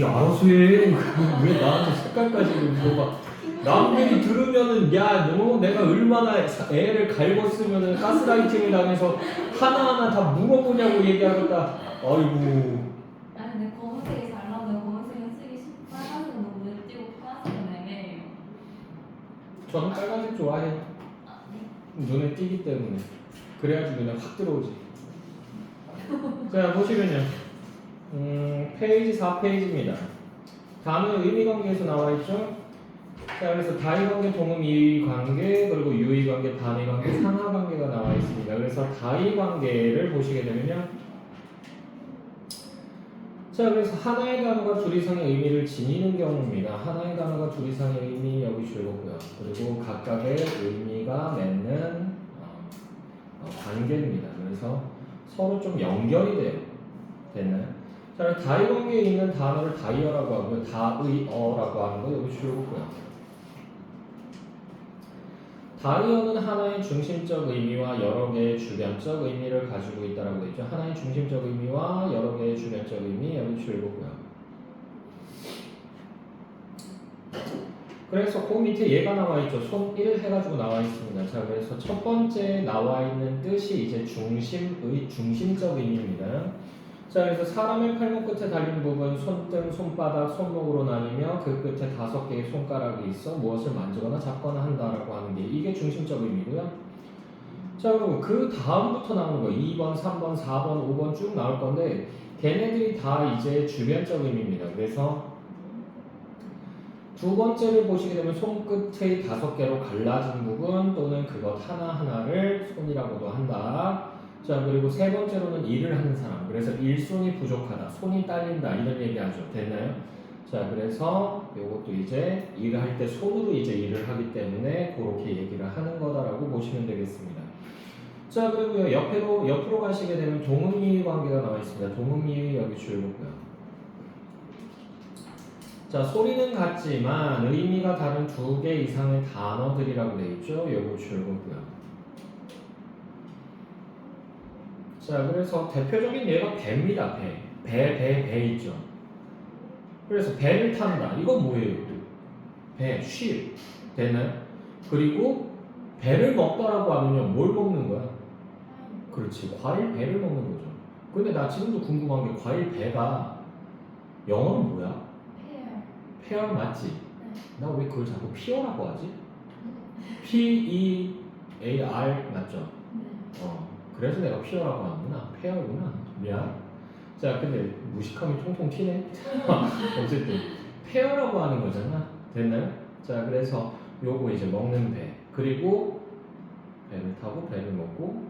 네 알아서 해. 왜 나한테 색깔까지 물어봐. 남들이 들으면은 야 너 내가 얼마나 애를 갈궜으면은 가스라이팅을 당해서 하나하나 다 물어보냐고 얘기하겠다. 아이고. 나는 내 검은색이 잘 나오는데 검은색은 쓰기 쉽고 빨간색은 너무 눈에 띄고 파란색은 애매해요. 저는 빨간색 좋아해요. 아, 네? 눈에 띄기 때문에. 그래야지 눈에 확 들어오지. 자 보시면요. 페이지 4페이지입니다. 단어 의미관계에서 나와 있죠. 자 그래서 다의관계, 동음이의관계, 그리고 유의관계, 단의관계, 상하관계가 나와 있습니다. 그래서 다의관계를 보시게 되면요. 자 그래서 하나의 단어가 둘 이상의 의미를 지니는 경우입니다. 하나의 단어가 둘 이상의 의미 여기 줄거고요. 그리고 각각의 의미가 맺는 관계입니다. 그래서 서로 좀 연결이 돼요. 됐나요? 자, 다의관계에 있는 단어를 다이어라고 하고요. 다의어라고 하는 거 여기 줄거고요. 다이어는 하나의 중심적 의미와 여러 개의 주변적 의미를 가지고 있다라고 했죠. 하나의 중심적 의미와 여러 개의 주변적 의미 여기 줄거고요. 그래서 그 밑에 얘가 나와 있죠. 손 1 해가지고 나와 있습니다. 자, 그래서 첫 번째 나와 있는 뜻이 이제 중심적 의미입니다. 자, 그래서 사람의 팔목 끝에 달린 부분, 손등, 손바닥, 손목으로 나뉘며 그 끝에 5개의 손가락이 있어 무엇을 만지거나 잡거나 한다라고 하는 게 이게 중심적 의미고요. 자, 그리고 그 다음부터 나오는 거 2번, 3번, 4번, 5번 쭉 나올 건데 걔네들이 다 이제 주변적 의미입니다. 그래서 두 번째를 보시게 되면 손끝의 5개로 갈라진 부분 또는 그것 하나하나를 손이라고도 한다. 자 그리고 세 번째로는 일을 하는 사람. 그래서 일손이 부족하다, 손이 딸린다 이런 얘기하죠. 됐나요? 자 그래서 이것도 이제 일을 할 때 손으로 이제 일을 하기 때문에 그렇게 얘기를 하는 거다라고 보시면 되겠습니다. 자 그리고요 옆으로 가시게 되면 동음이의 관계가 나와 있습니다. 동음이의 여기 줄거고요. 자 소리는 같지만 의미가 다른 2개 이상의 단어들이라고 되어 있죠. 요거 줄거고요. 자 그래서 대표적인 예가 배입니다. 배 있죠. 그래서 배를 탄다. 이건 뭐예요? 배, 쉬 되나요? 그리고 배를 먹다라고 하면요 뭘 먹는 거야? 그렇지, 과일 배를 먹는 거죠. 근데 나 지금도 궁금한 게 과일 배가 영어는 뭐야? 페어 맞지? 네. 나 왜 그걸 자꾸 피어라고 하지? P-E-A-R 맞죠? 네. 그래서 내가 피어라고 하는구나. 페어구나. 미안. 자, 근데 무식함이 통통 튀네. 어쨌든 페어라고 하는 거잖아. 됐나요? 자, 그래서 요거 이제 먹는 배. 그리고 배를 타고 배를 먹고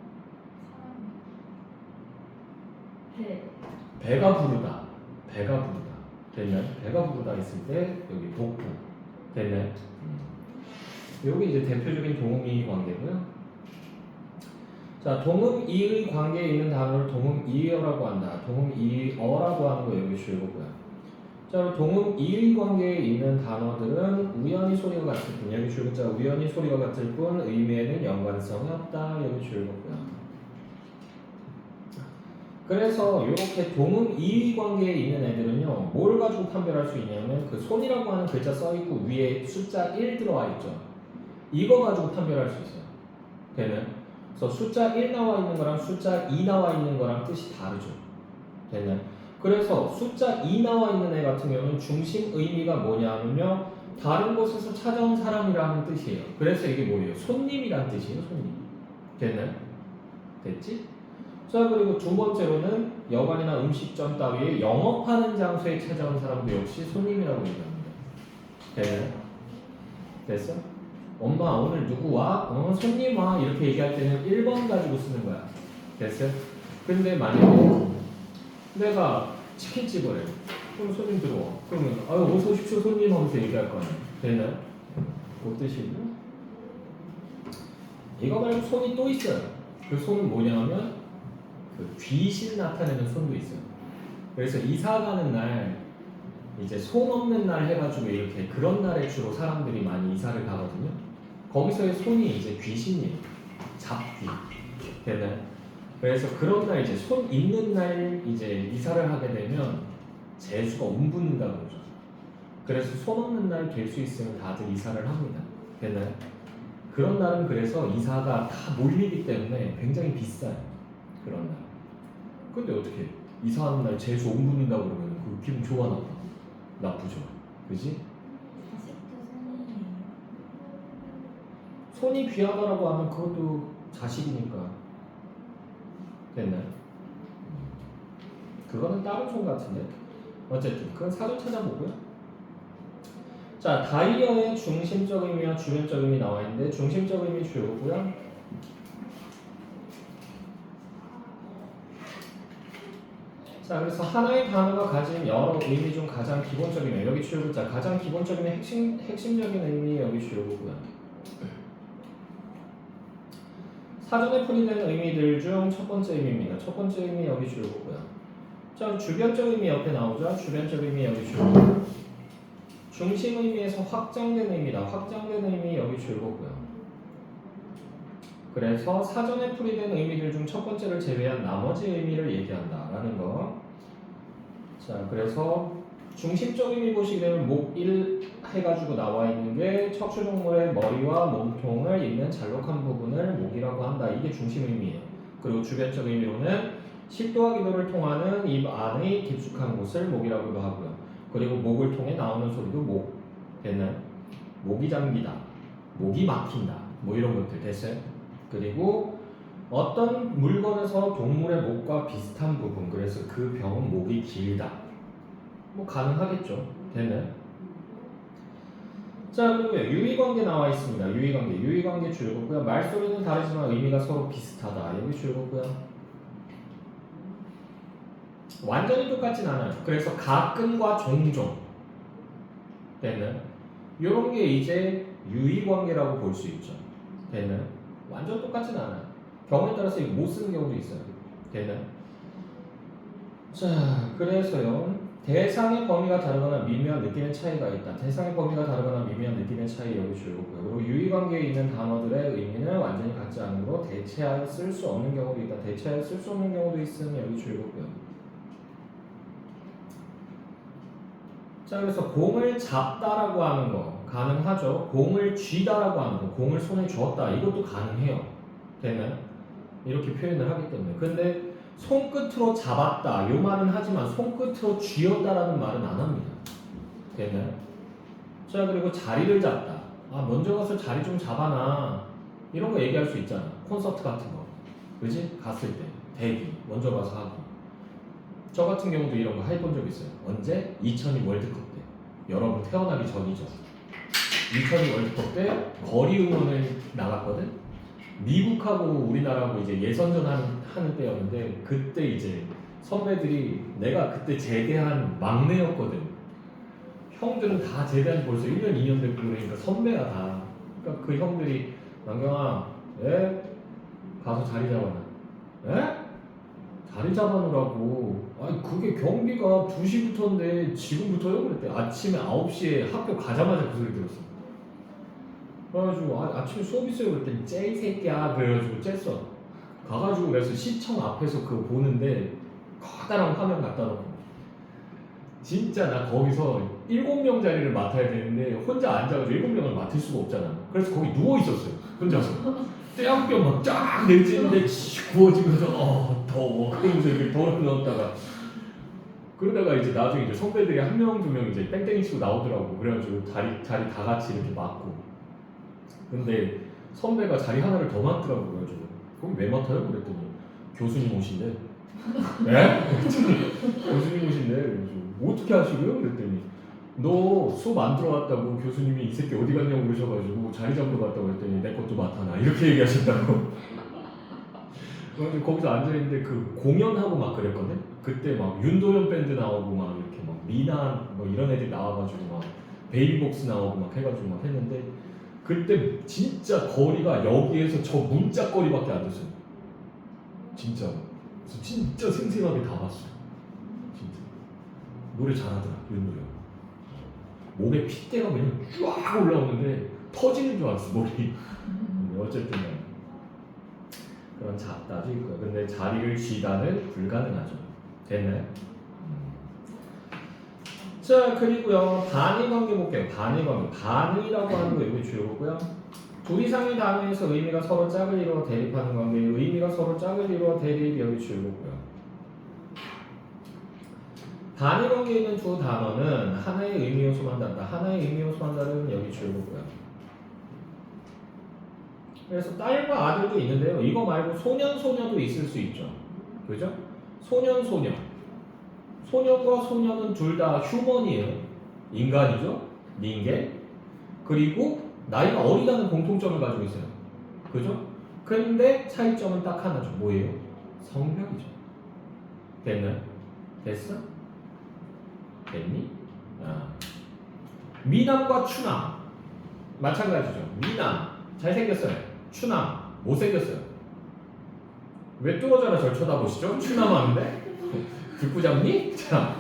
배가 부르다. 배가 부르다. 됐나요? 배가 부르다 했을 때 여기 복부. 됐나요? 여기 이제 대표적인 동음이의 관계고요. 자, 동음이의 관계에 있는 단어를 동음이어라고 한다. 동음이어라고 하는 거 여기 줄거고요. 자, 동음이의 관계에 있는 단어들은 우연히 소리가 같을 뿐. 여기 줄거자 우연히 소리가 같을 뿐 의미에는 연관성이 없다. 여기 줄거고요. 그래서 이렇게 동음이의 관계에 있는 애들은요, 뭘 가지고 판별할 수 있냐면 그 손이라고 하는 글자 써있고 위에 숫자 1 들어와 있죠. 이거 가지고 판별할 수 있어요. 되는. 그래서 숫자 1 나와 있는 거랑 숫자 2 나와 있는 거랑 뜻이 다르죠. 됐나요? 그래서 숫자 2 나와 있는 애 같은 경우는 중심 의미가 뭐냐면요, 다른 곳에서 찾아온 사람이라는 뜻이에요. 그래서 이게 뭐예요? 손님이란 뜻이에요. 손님. 됐나요? 됐지? 자 그리고 두 번째로는 여관이나 음식점 따위에 영업하는 장소에 찾아온 사람도 역시 손님이라고 얘기합니다. 됐나요? 됐어? 엄마 오늘 누구 와? 손님 와. 이렇게 얘기할 때는 1번 가지고 쓰는 거야. 됐어요? 근데 만약에 내가 치킨집을 해. 그럼 손님 들어와. 그러면 아유 어서 오십시오 손님 하면서 얘기할 거 아니야. 됐나요? 그 뜻이고 이거 말고 손이 또 있어요. 그 손은 뭐냐면 그 귀신 나타내는 손도 있어요. 그래서 이사 가는 날 이제 손 없는 날 해가지고 이렇게 그런 날에 주로 사람들이 많이 이사를 가거든요. 거기서의 손이 이제 귀신이에요. 잡귀. 됐나요? 그래서 그런 날 이제 손 있는 날 이제 이사를 하게 되면 재수가 옴붙는다고 그러죠. 그래서 손 없는 날 될 수 있으면 다들 이사를 합니다. 됐나요? 그런 날은 그래서 이사가 다 몰리기 때문에 굉장히 비싸요. 그런 날. 근데 어떻게 이사하는 날 재수 옴붙는다고 그러면 그 기분 좋아 나빠? 나쁘죠. 그지? 자식도 손이 귀하다라고 하면 그것도 자식이니까. 됐나요? 그거는 다른 손 같은데. 어쨌든 그건 사전 찾아보고요. 자, 다이어의 중심적 의미와 주변적 의미 나와 있는데 중심적 의미 주요고요. 자, 그래서 하나의 단어가 가진 여러 의미 중 가장 기본적인 의미, 여기 주요구자 가장 기본적인 핵심적인 의미 여기 주요구고요. 사전에 풀이된 의미들 중 첫 번째 의미입니다. 첫 번째 의미 여기 주요구고요. 자, 주변적 의미 옆에 나오죠. 주변적 의미 여기 주요구고요. 중심 의미에서 확장된 의미다. 확장된 의미 여기 주요구고요. 그래서 사전에 풀이된 의미들 중 첫 번째를 제외한 나머지 의미를 얘기한다라는 거. 자, 그래서 중심적 의미 보시게 되면 목1 해가지고 나와 있는 게 척추동물의 머리와 몸통을 잇는 잘록한 부분을 목이라고 한다. 이게 중심 의미예요. 그리고 주변적 의미로는 식도와 기도를 통하는 입 안의 깊숙한 곳을 목이라고도 하고요. 그리고 목을 통해 나오는 소리도 목. 됐나요? 목이 잠기다. 목이 막힌다. 뭐 이런 것들 됐어요? 그리고 어떤 물건에서 동물의 목과 비슷한 부분, 그래서 그 병은 목이 길다. 뭐 가능하겠죠. 됐나요? 자, 그리고 유의관계 나와 있습니다. 유의관계 줄거고요. 말소리는 다르지만 의미가 서로 비슷하다. 여기 줄거고요. 완전히 똑같진 않아요. 그래서 가끔과 종종. 됐나요? 이런 게 이제 유의관계라고 볼 수 있죠. 됐나요? 완전 똑같진 않아요. 경우에 따라서 이거 못 쓰는 경우도 있어요. 됐나요? 자, 그래서요. 대상의 범위가 다르거나 미묘한 느낌의 차이가 있다. 대상의 범위가 다르거나 미묘한 느낌의 차이 여기 줄거고요. 그리고 유의관계에 있는 단어들의 의미는 완전히 같지 않으므로 대체하여 쓸 수 없는 경우도 있다. 대체하여 쓸 수 없는 경우도 있으면 여기 줄거고요. 자, 그래서 공을 잡다라고 하는 거 가능하죠. 공을 쥐다라고 하는 거, 공을 손에 쥐었다. 이것도 가능해요. 되나요? 이렇게 표현을 하기 때문에. 근데 손끝으로 잡았다 요 말은 하지만 손끝으로 쥐었다라는 말은 안 합니다. 됐나요? 자, 그리고 자리를 잡다. 아, 먼저 가서 자리 좀 잡아놔. 이런 거 얘기할 수 있잖아. 콘서트 같은 거. 그지? 갔을 때 대기 먼저 가서 하고. 저 같은 경우도 이런 거 해본 적 있어요. 언제? 2002 월드컵 때. 여러분 태어나기 전이죠. 2002 월드컵 때 거리 응원을 나갔거든. 미국하고 우리나라하고 이제 예선전 하는 때였는데 그때 이제 선배들이 내가 그때 제대한 막내였거든. 형들은 다 제대한 지 벌써 1년 2년 됐고 그러니까 선배야 다. 그러니까 그 형들이 남경아, 예? 가서 자리 잡아놔. 예? 자리 잡아놓으라고. 아니 그게 경기가 2시부터인데 지금부터요? 그랬대. 아침에 9시에 학교 가자마자 그 소리 들었어. 그래가지고 아침에 수업 있어요 그랬더니 쟤이 새끼야 그래가지고 쬐어 가가지고 그래서 시청 앞에서 그거 보는데 커다란 화면 갖다 놓고 진짜 나 거기서 7명 자리를 맡아야 되는데 혼자 앉아가지고 7명을 맡을 수가 없잖아. 그래서 거기 누워있었어요 혼자서. 떼안병 막 쫙 내지는데 구워지면서 더워 그러면서 이렇게 덜어 넣었다가 그러다가 이제 나중에 이제 선배들이 한 명 두 명 이제 땡땡이 치고 나오더라고. 그래가지고 자리 다 같이 이렇게 맡고. 근데 선배가 자리 하나를 더 맡더라고. 그래가지고 그럼 왜 맡아요? 그랬더니 교수님 오신대. 예? 교수님 오신대. 그래가지고 어떻게 하시고요? 그랬더니 너 수업 안 들어왔다고 교수님이 이 새끼 어디 갔냐고 그러셔가지고 자리 잡으러 갔다고 그랬더니 내 것도 맡아놔 이렇게 얘기하신다고. 그래가지고 거기서 앉아있는데 그 공연하고 막 그랬거든. 그때 막 윤도현 밴드 나오고 막 이렇게 막 미나 뭐 이런 애들 나와가지고 막 베이비복스 나오고 막 해가지고 막 했는데 그때 진짜 거리가 여기에서 저 문짝거리밖에 안 됐어요. 진짜. 그래서 진짜 생생하게 다 봤어요. 진짜. 노래 잘하더라, 윤도현. 몸에 핏대가 그냥 쫙 올라오는데 터지는 줄 알았어, 머리. 어쨌든 그런 잡다도 있고요. 근데 자리를 쥐다는 불가능하죠. 됐나요? 자, 그리고요. 반의 관계 볼게요. 반의 관계. 반의라고 하는 거 여기 주요고요. 둘 이상의 단어에서 의미가 서로 짝을 이루어 대립하는 관계. 의미가 서로 짝을 이루어 대립 여기 주요고요. 반의 관계에 있는 두 단어는 하나의 의미 요소만 다르다. 하나의 의미 요소만 다른 여기 주요고요. 그래서 딸과 아들도 있는데요. 이거 말고 소년, 소녀도 있을 수 있죠. 그죠? 소년, 소녀. 소년과 소녀는 둘 다 휴먼이에요. 인간이죠. 닌게. 그리고 나이가 어리다는 공통점을 가지고 있어요. 그죠? 근데 차이점은 딱 하나죠. 뭐예요? 성별이죠. 됐나요? 됐어? 됐니? 아. 미남과 추남 마찬가지죠. 미남 잘생겼어요. 추남 못생겼어요. 왜 뚫어져라 절 쳐다보시죠? 추남하는데 듣고 잡니? 자,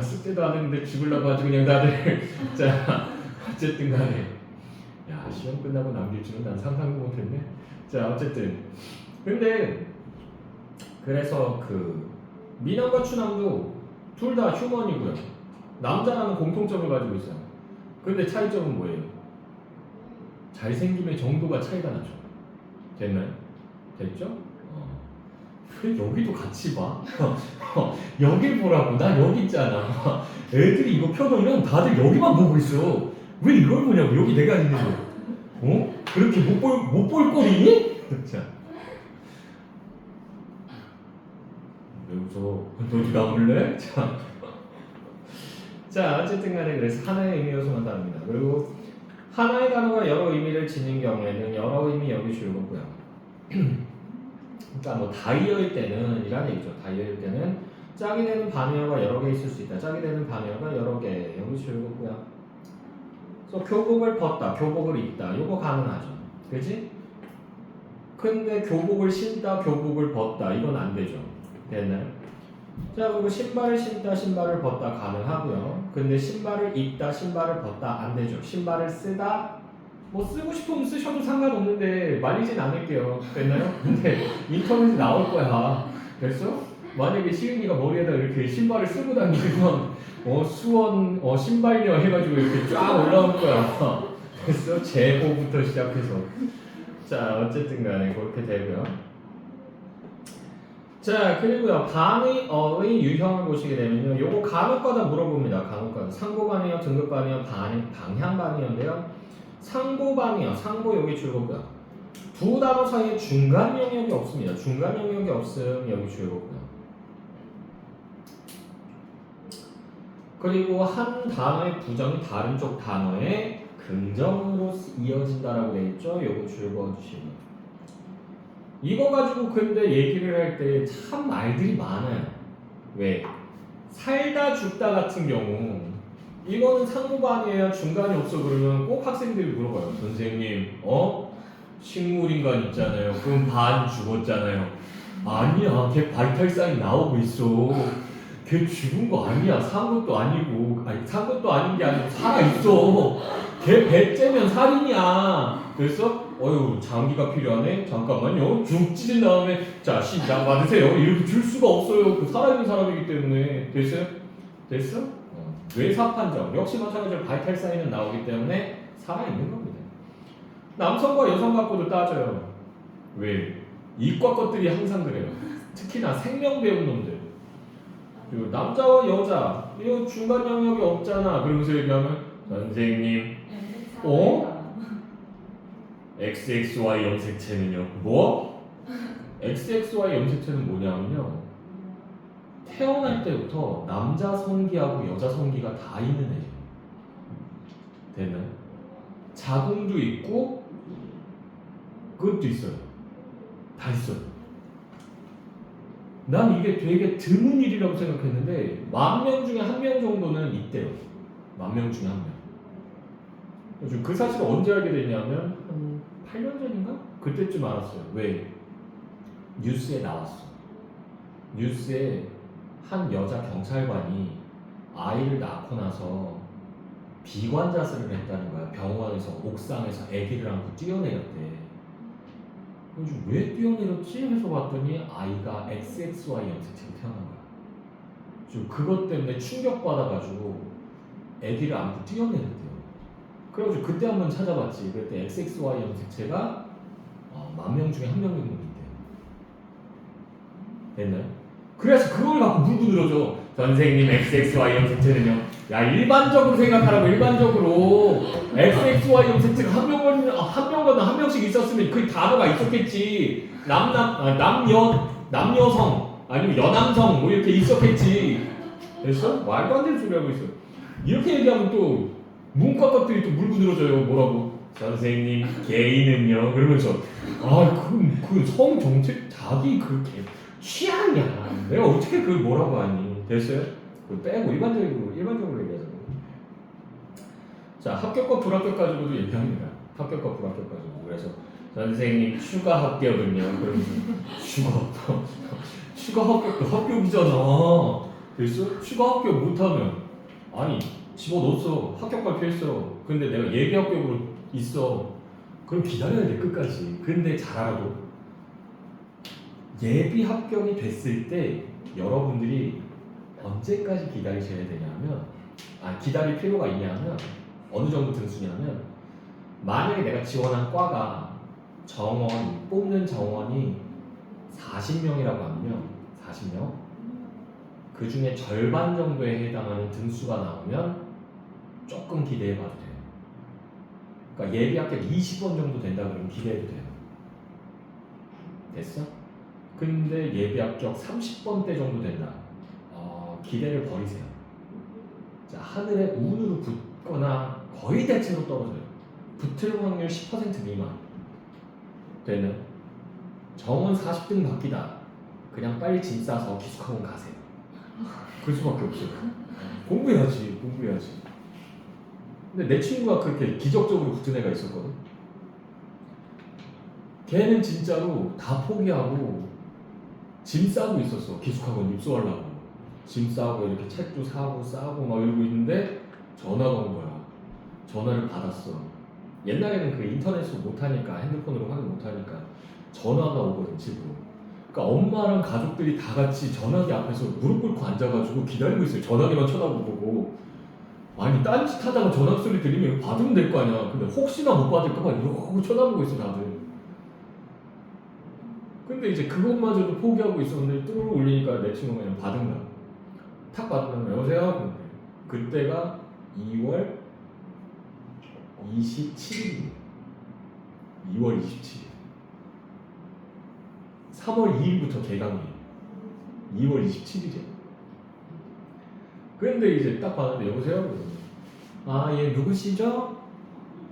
숙제도 안 했는데 죽으려고 하지 그냥 다들. 자, 어쨌든 간에 야, 시험 끝나고 남길 줄은 난 상상도 못했네. 자, 어쨌든 근데 그래서 그 미남과 추남도 둘 다 휴먼이고요. 남자라는 공통점을 가지고 있어요. 근데 차이점은 뭐예요? 잘생김의 정도가 차이가 나죠. 됐나요? 됐죠? 왜 여기도 같이 봐? 여길 보라고. 나 여기 있잖아. 애들이 이거 펴놓으면 다들 여기만 보고 있어. 왜 이걸 보냐고. 여기 내가 있는 거. 어? 그렇게 못 볼 거리니? 자. 왜 웃어? 너도 나올래? 자. 자, 어쨌든 간에 그래서 하나의 의미 요소만 다릅니다. 그리고 하나의 단어가 여러 의미를 지닌 경우에는 여러 의미 여기 주요고요. 그러니까 뭐 다이어일 때는 이란 얘기죠. 다이어일 때는 짝이 되는 반의어가 여러 개 있을 수 있다. 짝이 되는 반의어가 여러 개 여기 주요고요. 그래서 교복을 벗다, 교복을 입다. 요거 가능하죠. 그지? 근데 교복을 신다, 교복을 벗다. 이건 안 되죠. 됐나요? 자, 그리고 신발을 신다, 신발을 벗다 가능하고요. 근데 신발을 입다, 신발을 벗다 안 되죠. 신발을 쓰다, 뭐 쓰고 싶으면 쓰셔도 상관없는데 말리진 않을게요. 됐나요? 근데 인터넷에 나올 거야. 됐어? 만약에 시은이가 머리에다 이렇게 신발을 쓰고 다니면 수원 신발녀 해가지고 이렇게 쫙 올라올 거야. 됐어? 제보부터 시작해서. 자, 어쨌든 간에 그렇게 되고요. 자, 그리고요. 반의어의 유형을 보시게 되면요. 요거 간혹가다 물어봅니다. 간혹가다. 상고반의어, 등급반의어, 방향반의어인데요. 상고반의어, 상고 여기 줄거고요. 두 단어 사이에 중간 영역이 없습니다. 중간 영역이 없음 여기 줄거고요. 그리고 한 단어의 부정이 다른 쪽 단어의 긍정으로 이어진다라고 되어 있죠. 요거 줄거주시고. 이거 가지고 근데 얘기를 할 때 참 말들이 많아요. 왜? 살다 죽다 같은 경우 이거는 상고반이에요. 중간이 없어 그러면 꼭 학생들이 물어봐요. 선생님, 식물인간 있잖아요. 그럼 반 죽었잖아요. 아니야, 걔 바이탈 사인 나오고 있어. 걔 죽은 거 아니야. 산 것도 아니고, 아니 산 것도 아닌 게 아니고 살아 있어. 걔 배째면 살인이야. 그래서 장기가 필요하네. 잠깐만요. 쭉 찢은 다음에 자 시작 받으세요. 이렇게 줄 수가 없어요. 그 살아있는 사람이기 때문에. 됐어요? 됐어? 뇌사 판정 역시 마찬가지로 바이탈 사인은 나오기 때문에 살아있는 겁니다. 남성과 여성 갖고도 따져요. 왜? 이과 것들이 항상 그래요. 특히나 생명 배운 놈들. 그리고 남자와 여자 이거 중간 영역이 없잖아. 그러면서 얘기하면 선생님 XXY 염색체는요? 뭐? XXY 염색체는 뭐냐면요. 태어날 때부터 남자 성기하고 여자 성기가 다 있는 애예요. 됐나요? 자궁도 있고 그것도 있어요. 다 있어요. 난 이게 되게 드문 일이라고 생각했는데 10,000명 중에 1명 정도는 있대요. 10,000명 중에 1명. 그 사실을 언제 알게 됐냐면 한 8년 전인가? 그때쯤 알았어요. 왜? 뉴스에 나왔어. 뉴스에 한 여자 경찰관이 아이를 낳고 나서 비관자살을 했다는 거야. 병원에서 옥상에서 아기를 안고 뛰어내렸대. 그래서 왜 뛰어내렸지? 해서 봤더니 아이가 XXY 염색체로 태어난 거야. 좀 그것 때문에 충격받아가지고 애기를 안고 뛰어내는데요. 그래가지고 그때 한번 찾아봤지. 그때 XXY 염색체가 10,000명 중에 1명 정도 있대요. 됐나요? 그래서 그걸 갖고 물고 늘어져. 선생님 XXY 염색체는요. 야 일반적으로 생각하라고. 일반적으로 XXY 염색체가 한 명건 한 명씩 있었으면 그 단어가 있었겠지. 남여성 아니면 여남성 뭐 이렇게 있었겠지. 됐어? 말도 안 되는 소리 하고 있어. 이렇게 얘기하면 또 문과 것들이 또 물고 늘어져요. 뭐라고? 선생님 게이는요. 그러면서 그 성 정책 자기 그 취향이야. 내가 어떻게 그걸 뭐라고 하니? 됐어요? 그거 빼고 일반적으로 얘기하자. 자, 합격과 불합격 가지고도 얘기합니다. 합격과 불합격 가지고. 그래서 선생님 추가 합격은요. 그러면서 추가 합격도 합격이잖아. 됐어? 추가 합격 못하면 아니 집어넣었어. 합격 발표했어. 근데 내가 예비 합격으로 있어. 그럼 기다려야 돼 끝까지. 근데 잘 알아도 예비 합격이 됐을 때 여러분들이 언제까지 기다리셔야 되냐면 기다릴 필요가 있냐면 어느 정도 등수냐면 만약에 내가 지원한 과가 정원 뽑는 정원이 40명이라고 하면 40명 그 중에 절반 정도에 해당하는 등수가 나오면 조금 기대해봐도 돼요. 그러니까 예비 합격 20번 정도 된다 그러면 기대해도 돼요. 됐어? 근데 예비 합격 30번대 정도 된다. 기대를 버리세요. 자, 하늘에 운으로 붙거나 거의 대체로 떨어져요. 붙을 확률 10% 미만. 되는 정원 40등 받기다. 그냥 빨리 짐 싸서 기숙학원 가세요. 그럴 수밖에 없어요. 공부해야지. 근데 내 친구가 그렇게 기적적으로 붙은 애가 있었거든. 걔는 진짜로 다 포기하고 짐 싸고 있었어. 기숙학원 입소하려고. 짐 싸고 이렇게 책도 싸고 막 이러고 있는데 전화가 온 거야. 전화를 받았어. 옛날에는 그 인터넷으로 못하니까 핸드폰으로 확인 못하니까 전화가 오거든 집으로. 그러니까 엄마랑 가족들이 다 같이 전화기 앞에서 무릎 꿇고 앉아가지고 기다리고 있어요. 전화기만 쳐다보고. 아니 딴짓 하다가 전화 소리 들리면 받으면 될 거 아니야. 근데 혹시나 못 받을까봐 이러고 쳐다보고 있어 다들. 근데 이제 그것마저도 포기하고 있었는데 뚜루루 울리니까 내 친구가 그냥 받은 거야. 탁 받으면 여보세요? 그때가 2월 27일이에요. 2월 27일. 3월 2일부터 개강이에요. 2월 27일이에요. 그런데 이제 딱 봤는데 여보세요? 예 누구시죠?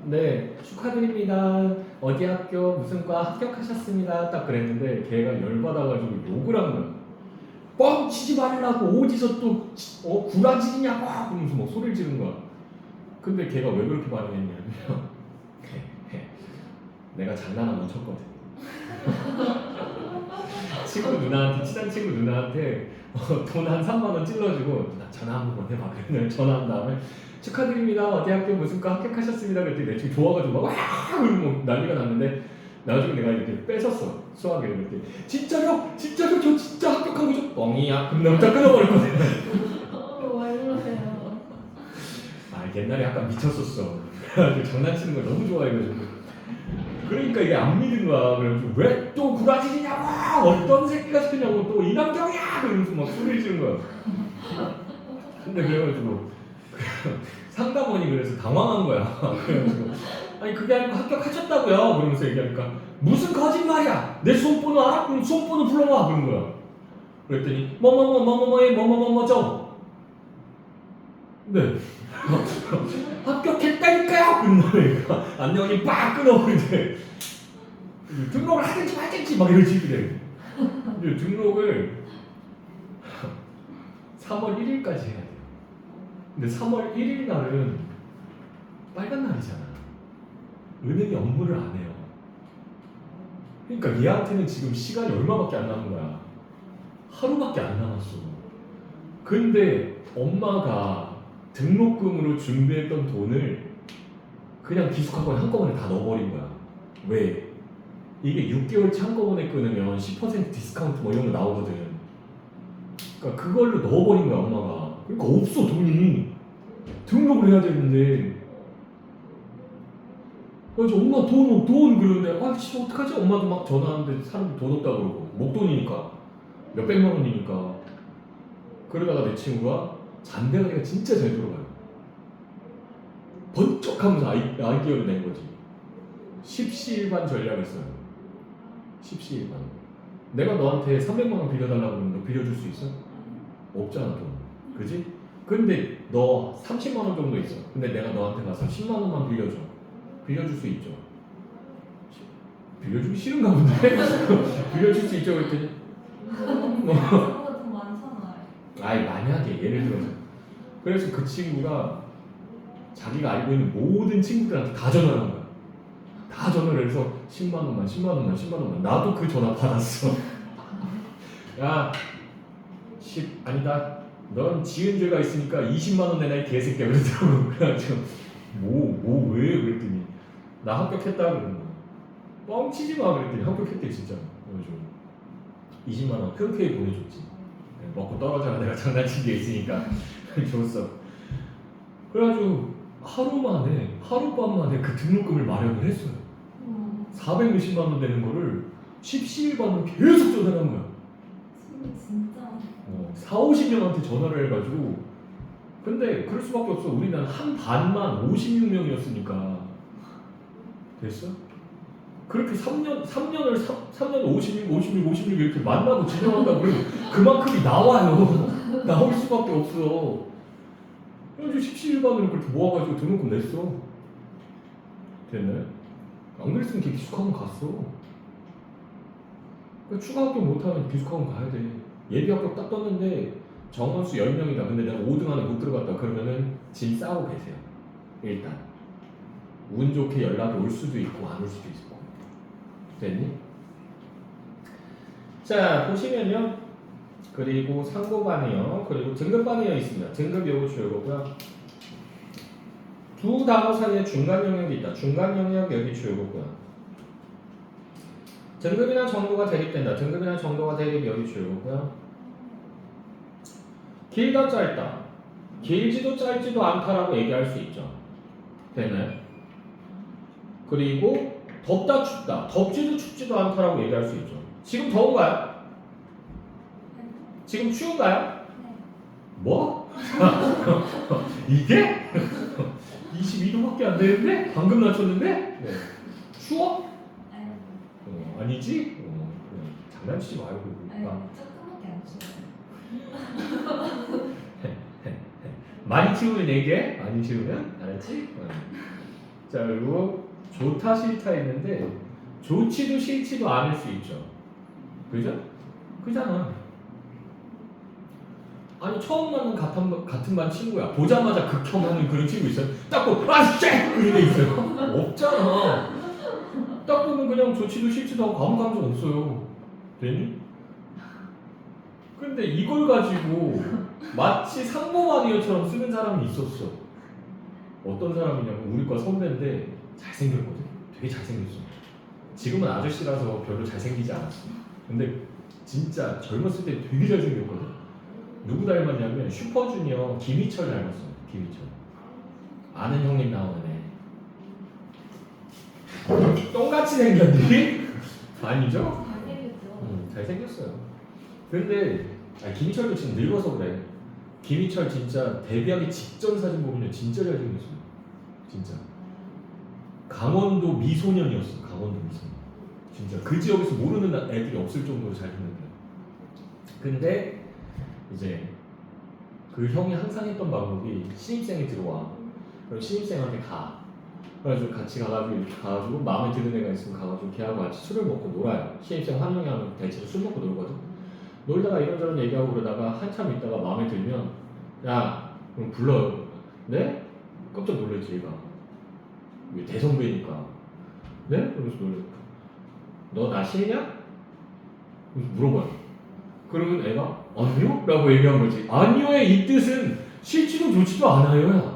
네 축하드립니다. 어디 학교 무슨 과 합격하셨습니다. 딱 그랬는데 걔가 열받아가지고 욕을 한 거야. 뻥치지 말라고 어디서 또 구라지냐고 그러면서 막 소리를 지른 거야. 근데 걔가 왜 그렇게 반응했냐면 내가 장난 한번 쳤거든. 친한 친구 누나한테 돈 한 3만 원 찔러주고 나 전화 한번 해봐. 그랬더니 전화한 다음에 축하드립니다. 어디 학교 무슨 과 합격하셨습니다. 그랬더니 내 친구 좋아가지고 막 그러고 난리가 났는데 나중에 내가 이렇게 뺏었어. 수학을 이렇게 진짜요? 저 진짜 합격한 거죠? 뻥이야. 그럼 내가 딱 끊어버렸거든. 왜 그러세요? 옛날에 약간 미쳤었어. 그래가지고 장난치는 걸 너무 좋아해가지고. 그러니까 이게 안 믿은 거야. 그래가지고 왜 또 구라지냐고 어떤 새끼가 시키냐고 또 이남경이야 그러면서 막 소리를 지른 거야. 근데 그래가지고 상담원이 그래서 당황한 거야. 그래가지고 아니 그게 아니고 합격하셨다고요 그러면서 얘기하니까 무슨 거짓말이야 내 수험번호 알아? 그럼 수험번호 불러와 그런 거야. 그랬더니 뭐뭐죠? 네 합격했다니까요 그러니까 안녕히 빡 끊어버리는데 등록을 하든지 말든지 막 이런 식이 돼. 등록을 3월 1일까지 해야 돼요. 근데 3월 1일 날은 빨간 날이잖아. 은행이 업무를 안 해요. 그러니까 얘한테는 지금 시간이 얼마밖에 안 남은 거야. 하루밖에 안 남았어. 근데 엄마가 등록금으로 준비했던 돈을 그냥 기숙학원에 한꺼번에 다 넣어버린 거야. 왜? 이게 6개월치 한꺼번에 끊으면 10% 디스카운트 뭐 이런 거 나오거든. 그러니까 그걸로 넣어버린 거야 엄마가. 그러니까 없어 돈이. 등록을 해야 되는데. 그래서 엄마 돈 그러는데 아씨 어떡하지? 엄마도 막 전화하는데 사람들 돈 없다고 그러고 목돈이니까 몇백만 원이니까. 그러다가 내 친구가 잔대가리가 진짜 잘 돌아가요. 번쩍하면서 아이디어를 낸 거지. 십시일반 전략을 써요. 십시일반. 내가 너한테 300만 원 빌려달라고 그러면 너 빌려줄 수 있어? 없잖아 돈. 그지? 근데 너 30만 원 정도 있어. 근데 내가 너한테 가서 10만 원만 빌려줘. 빌려줄 수 있죠. 빌려주기 싫은가 본데? 빌려줄 수 있죠 그랬더니 저보다 돈 많잖아요. 아이 만약에 예를 들어서 그래서 그 친구가 자기가 알고 있는 모든 친구들한테 다 전화를 한 거야. 다 전화를 해서 10만 원만 10만 원만 10만 원만. 나도 그 전화 받았어. 야 10 아니다. 넌 지은 죄가 있으니까 20만 원 내놔 이 개새끼야 그러더라고. 그래가지고 뭐 왜 그랬더니 나 합격했다 그러는 거야. 뻥치지 마 그랬더니 합격했대 진짜. 그래가지고 20만 원 흔쾌히 보내줬지. 먹고 떨어져라 내가 장난친 게 있으니까 줬어. 그래가지고 하룻밤 만에 그 등록금을 마련을 했어요. 460만 원 되는 거를 10시일반으로 계속 전화를 한 거야. 진짜. 4, 50명한테 전화를 해가지고. 근데 그럴 수밖에 없어. 우리는 한 반만 56명이었으니까 됐어? 그렇게 3년 56 이렇게 만나고 진행한다 그러면 그만큼이 나와요. 나올 수밖에 없어. 그래가지고 17반으로 그렇게 모아가지고 등록금 냈어. 됐나요? 안 그랬으면 걔 기숙학원 갔어. 그러니까 추가 합격 못하면 기숙학원 가야 돼. 예비 합격 딱 떴는데 정원수 10명이다. 근데 내가 5등 안에 못 들어갔다. 그러면은 짐 싸고 계세요. 일단 운 좋게 연락이 올 수도 있고 안 올 수도 있고. 됐니? 자 보시면요. 그리고 상고반이요. 그리고 등급반이요 있습니다. 등급 요거 주요거고요. 두 단어 사이에 중간 영역이 있다. 중간 영역 여기 주요거고요. 등급이나 정도가 대립된다. 등급이나 정도가 대립 여기 주요거고요. 길다 짧다. 길지도 짧지도 않다라고 얘기할 수 있죠. 되나요? 그리고 덥다 춥다. 덥지도 춥지도 않다라고 얘기할 수 있죠. 지금 더운가요? 지금 추운가요? 뭐? 이게? 22도밖에 안 되는데? 방금 낮췄는데? 네. 추워? 아니지? 장난치지 말고. 조금밖에 안 추워요. 많이 치우면 4개? 많이 치우면? 알았지? 자 그리고 좋다 싫다 했는데 좋지도 싫지도 않을 수 있죠. 그죠? 그잖아. 아니 처음 만난 같은 반 친구야. 보자마자 극혐하는 그런 친구 있어요? 딱 보고 아씨! 그런 애 있어요? 없잖아. 딱 보면 그냥 좋지도 싫지도 하고 아무 감정 없어요. 되니? 근데 이걸 가지고 마치 상범아니어처럼 쓰는 사람이 있었어. 어떤 사람이냐면 우리과 선배인데 잘생겼거든. 되게 잘생겼어. 지금은 아저씨라서 별로 잘생기지 않았어. 근데 진짜 젊었을 때 되게 잘생겼거든. 누구 닮았냐면 슈퍼주니어 김희철 닮았어. 김희철. 아는 형님 나오는 애. 똥같이 생겼니? 아니죠? 잘생겼죠. 잘생겼어요. 근데 김희철도 지금 늙어서 그래. 김희철 진짜 데뷔하기 직전 사진 보면 진짜 잘생겼어요. 진짜. 강원도 미소년이었어. 강원도 미소년. 진짜 그 지역에서 모르는 애들이 없을 정도로 잘생겼어요. 근데 이제 그 형이 항상 했던 방법이 신입생이 들어와. 그럼 신입생한테 가. 그래가지고 같이 가가지고 이렇게 가가지고 마음에 드는 애가 있으면 가가지고 걔하고 같이 술을 먹고 놀아요. 신입생 환영회하면 대체로 술 먹고 놀거든. 놀다가 이런저런 얘기하고 그러다가 한참 있다가 마음에 들면 야 그럼 불러요. 네? 깜짝 놀랐지 얘가. 왜 대선배니까. 네? 그러면서 놀래. 너 나 싫냐? 그래서 물어봐요. 그러면 애가 아니요? 라고 얘기한 거지. 아니요의 이 뜻은 싫지도 좋지도 않아요야.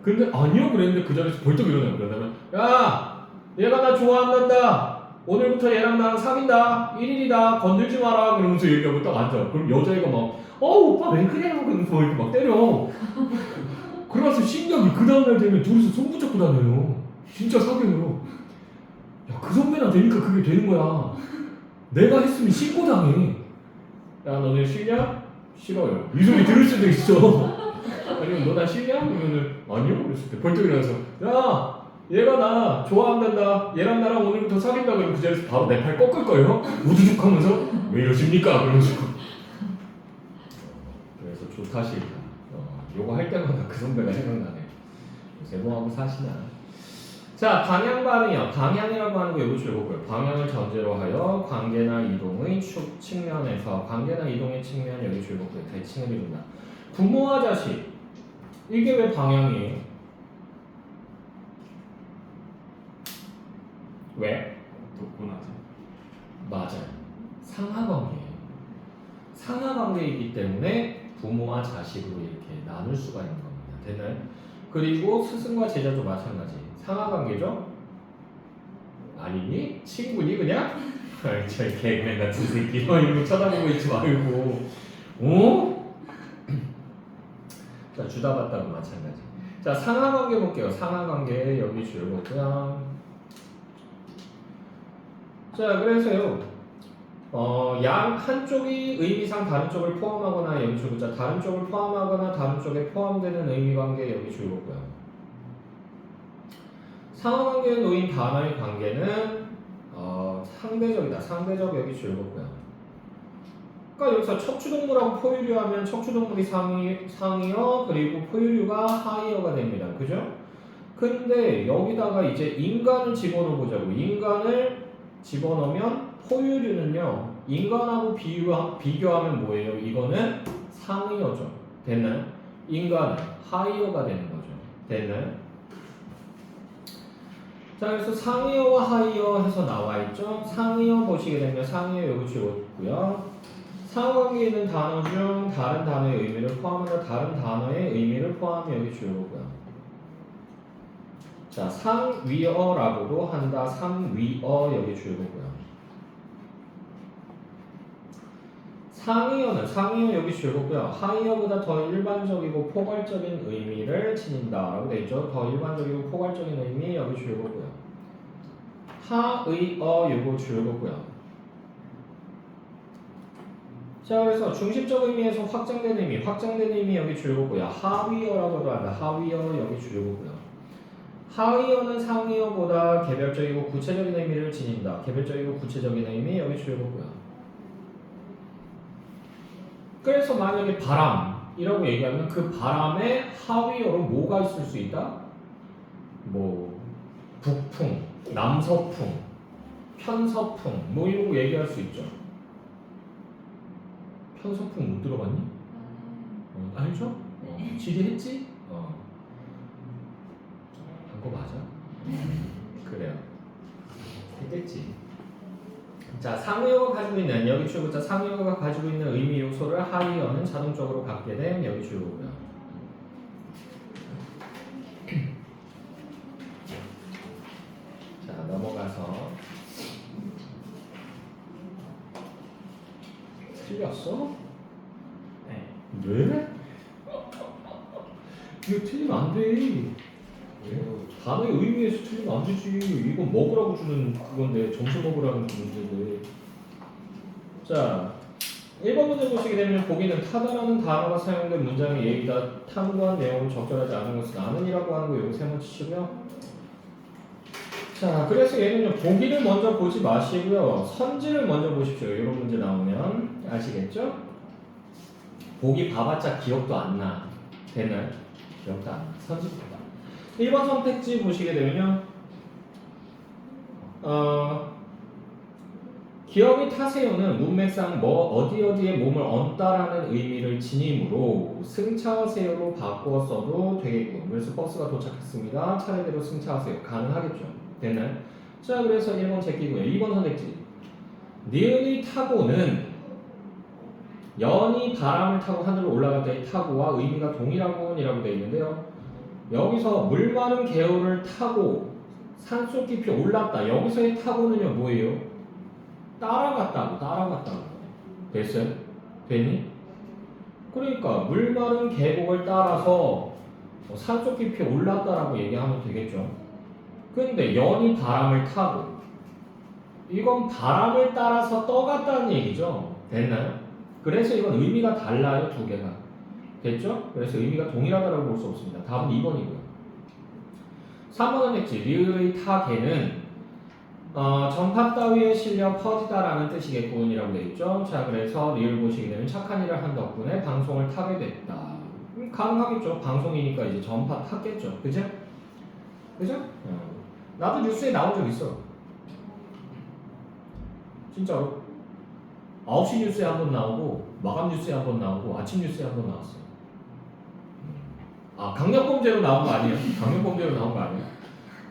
근데 아니요 그랬는데 그 자리에서 벌떡 일어나요. 그러다면 야 얘가 나 좋아한단다. 오늘부터 얘랑 나랑 사귄다. 1일이다. 건들지 마라. 그러면서 얘기하고 딱 앉아. 그럼 여자애가 막 오빠 왜 그래? 그러면서 막 이렇게 막 때려. 그래서 신기하게 그 다음날 되면 둘이서 손 붙잡고 다녀요. 진짜 사귀어요. 야, 그 선배랑 되니까 그게 되는 거야. 내가 했으면 신고당해. 야, 너네 싫냐? 싫어요. 이 소리 들을 수도 있어. 아니면 너 나 싫냐? 그러면은 아니요. 그랬을 때 벌떡 일어나서 야, 얘가 나 좋아한단다. 얘랑 나랑 오늘부터 사귄다. 그러면 그 자리에서 바로 내 팔 꺾을 거예요. 우두둑 하면서 왜 이러십니까? 그러면서 그래서 좋다 싫다. 요거 할 때마다 그 선배가 생각나네. 요새 뭐하고 사시나. 자, 방향 반응이요. 방향이라고 하는 거 요거 줄거고요. 방향을 전제로 하여 관계나 이동의 측면에서 관계나 이동의 측면 여기 줄거고요. 대칭을 이룬다. 부모와 자식 이게 왜 방향이에요? 왜? 독분하지. 맞아요. 상하관계예요. 상하관계이기 때문에 부모와 자식으로 이렇게 나눌 수가 있는 겁니다. 됐나요? 그리고 스승과 제자도 마찬가지. 상하관계죠? 아니니? 친구니 그냥? 저 개그맨 같은 새끼 이러고 쳐다보고 있지 말고 자, 주다 받다도 마찬가지. 자, 상하관계 볼게요. 상하관계 여기 줄거고요. 자, 그래서요. 양 한쪽이 의미상 다른 쪽을 포함하거나 여기 줄고 자, 다른 쪽을 포함하거나 다른 쪽에 포함되는 의미관계 여기 줄거고요. 상하관계에 놓인 단어의 관계는 상대적이다. 상대적 여기 줄거고요. 그러니까 여기서 척추동물하고 포유류 하면 척추동물이 상이어 그리고 포유류가 하이어가 됩니다. 그죠? 근데 여기다가 이제 인간을 집어넣어 보자고. 인간을 집어넣으면 포유류는요. 인간하고 비교하면 뭐예요? 이거는 상이어죠. 됐나요? 인간은 하이어가 되는 거죠. 됐나요? 자, 그래서 상이어와 하이어 해서 나와 있죠. 상이어 보시게 되면 상이어 여기 줄었고요. 상하관계에 있는 단어 중 다른 단어의 의미를 포함하는 다른 단어의 의미를 포함해 여기 줄거고요. 자, 상위어라고도 한다. 상위어 여기 줄거고요. 상이어 여기 줄거고요. 하이어보다 더 일반적이고 포괄적인 의미를 지닌다라고 되어 있죠. 더 일반적이고 포괄적인 의미 여기 줄거고요. 하의어 요거 줄거고요. 자, 그래서 중심적 의미에서 확장된 의미 여기 줄거고요. 하위어라고도 한다. 하위어 여기 줄거고요. 하위어는 상위어보다 개별적이고 구체적인 의미를 지닌다. 개별적이고 구체적인 의미 여기 줄거고요. 그래서 만약에 바람이라고 얘기하면 그 바람에 하위어로 뭐가 있을 수 있다? 뭐 북풍, 남서풍, 편서풍 뭐 이런 거 얘기할 수 있죠. 편서풍 못 들어봤니? 알죠? 지리했지? 한 거 맞아? 그래요. 했겠지. 자, 상위어가 가지고 있는 여기 줄거자 상위어가 가지고 있는 의미 요소를 하위어는 자동적으로 갖게 된 여기 줄거고요. 자, 넘어가서 틀렸어? 네. 왜? 이거 틀리면 안 돼. 단어의 의미에서 틀리면 안 되지. 이건 먹으라고 주는 그건데 점수 먹으라는 문제인데. 자, 1번 문제 보시게 되면 보기는 타다라는 단어가 사용된 문장의 예의다. 탐구한 내용을 적절하지 않은 것은 아는이라고 하는 거 이거 세번 치시고요. 자, 그래서 얘는요 보기를 먼저 보지 마시고요 선지를 먼저 보십시오. 이런 문제 나오면 아시겠죠? 보기 봐봤자 기억도 안 나. 되나요? 기억도 안 나. 선지부터 봐. 1번 선택지 보시게 되면요 기억이 타세요는 문맥상 어디에 몸을 얹다라는 의미를 지니므로 승차하세요로 바꾸어 써도 되겠고 그래서 버스가 도착했습니다. 차례대로 승차하세요. 가능하겠죠. 됐나요? 자, 그래서 1번 제끼고요. 2번 선택지 니은이 타고는 연이 바람을 타고 하늘로 올라갈 때의 타고와 의미가 동일하군이라고 되어 있는데요. 여기서 물 마른 개울을 타고 산속 깊이 올랐다. 여기서의 타고는요 뭐예요? 따라갔다고. 됐어요? 됐니? 그러니까 물 마른 계곡을 따라서 산속 깊이 올랐다라고 얘기하면 되겠죠. 근데 연이 바람을 타고 이건 바람을 따라서 떠갔다는 얘기죠. 됐나요? 그래서 이건 의미가 달라요, 두 개가. 됐죠? 그래서 의미가 동일하다고 볼 수 없습니다. 답은 2번이고요. 3번은 했지. 리을의 타개는 전파 따위에 실려 퍼지다라는 뜻이겠군이라고 되어 있죠. 자, 그래서 리을 보시게 되면 착한 일을 한 덕분에 방송을 타게 됐다. 가능하겠죠. 방송이니까 이제 전파 탔겠죠. 그죠? 그죠? 나도 뉴스에 나온 적 있어. 진짜로. 9시 뉴스에 한 번 나오고 마감 뉴스에 한 번 나오고 아침 뉴스에 한 번 나왔어요. 강력범죄로 나온 거 아니에요? 강력범죄로 나온 거 아니에요?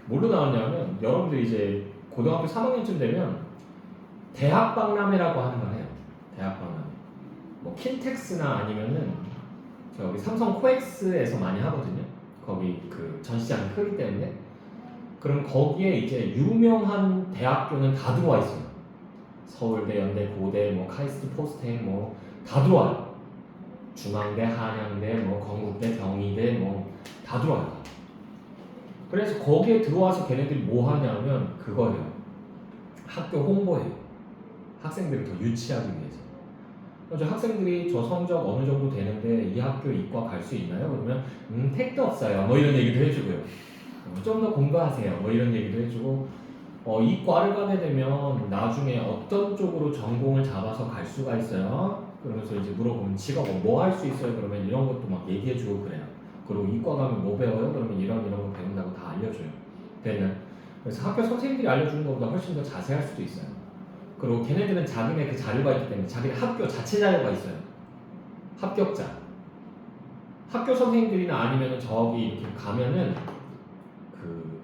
뭘로 나왔냐면 여러분들 이제 고등학교 3학년쯤 되면 대학박람회라고 하는 걸 해요. 대학박람회. 뭐 킨텍스나 아니면은 저기 삼성 코엑스에서 많이 하거든요. 거기 그 전시장이 크기 때문에. 그럼 거기에 이제 유명한 대학교는 다 들어와 있어요. 서울대, 연대, 고대, 뭐 카이스트, 포스텍 뭐 다 들어와요. 중앙대, 한양대, 뭐 건국대, 경희대 뭐 다 들어와요. 그래서 거기에 들어와서 걔네들이 뭐 하냐면 그거예요. 학교 홍보예요. 학생들을 더 유치하기 위해서. 그래서 학생들이 저 성적 어느 정도 되는데 이 학교 이과 갈 수 있나요? 그러면 택도 없어요. 뭐 이런 얘기도 해주고요. 좀 더 공부하세요. 뭐 이런 얘기도 해주고 이 과를 가게 되면 나중에 어떤 쪽으로 전공을 잡아서 갈 수가 있어요. 그러면서 이제 물어보면 직업 뭐 할 수 있어요? 그러면 이런 것도 막 얘기해주고 그래요. 그리고 이과 가면 뭐 배워요? 그러면 이런 거 배운다고 다 알려줘요. 되는. 그래서 학교 선생님들이 알려주는 것보다 훨씬 더 자세할 수도 있어요. 그리고 걔네들은 자기네 그 자료가 있기 때문에 자기네 학교 자체 자료가 있어요. 합격자. 학교 선생님들이나 아니면 저기 이렇게 가면은 그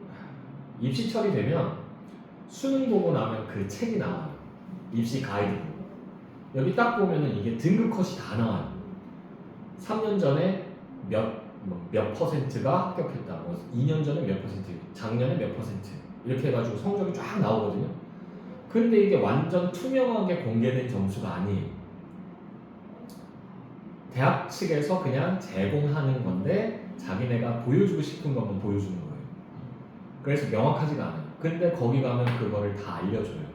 입시 처리되면 수능 보고 나면 그 책이 나와요. 입시 가이드북. 여기 딱 보면은 이게 등급 컷이 다 나와요. 3년 전에 몇 퍼센트가 합격했다. 뭐 2년 전에 몇 퍼센트, 작년에 몇 퍼센트 이렇게 해가지고 성적이 쫙 나오거든요. 근데 이게 완전 투명하게 공개된 점수가 아니에요. 대학 측에서 그냥 제공하는 건데 자기네가 보여주고 싶은 것만 보여주는 거예요. 그래서 명확하지가 않아요. 근데 거기 가면 그거를 다 알려줘요.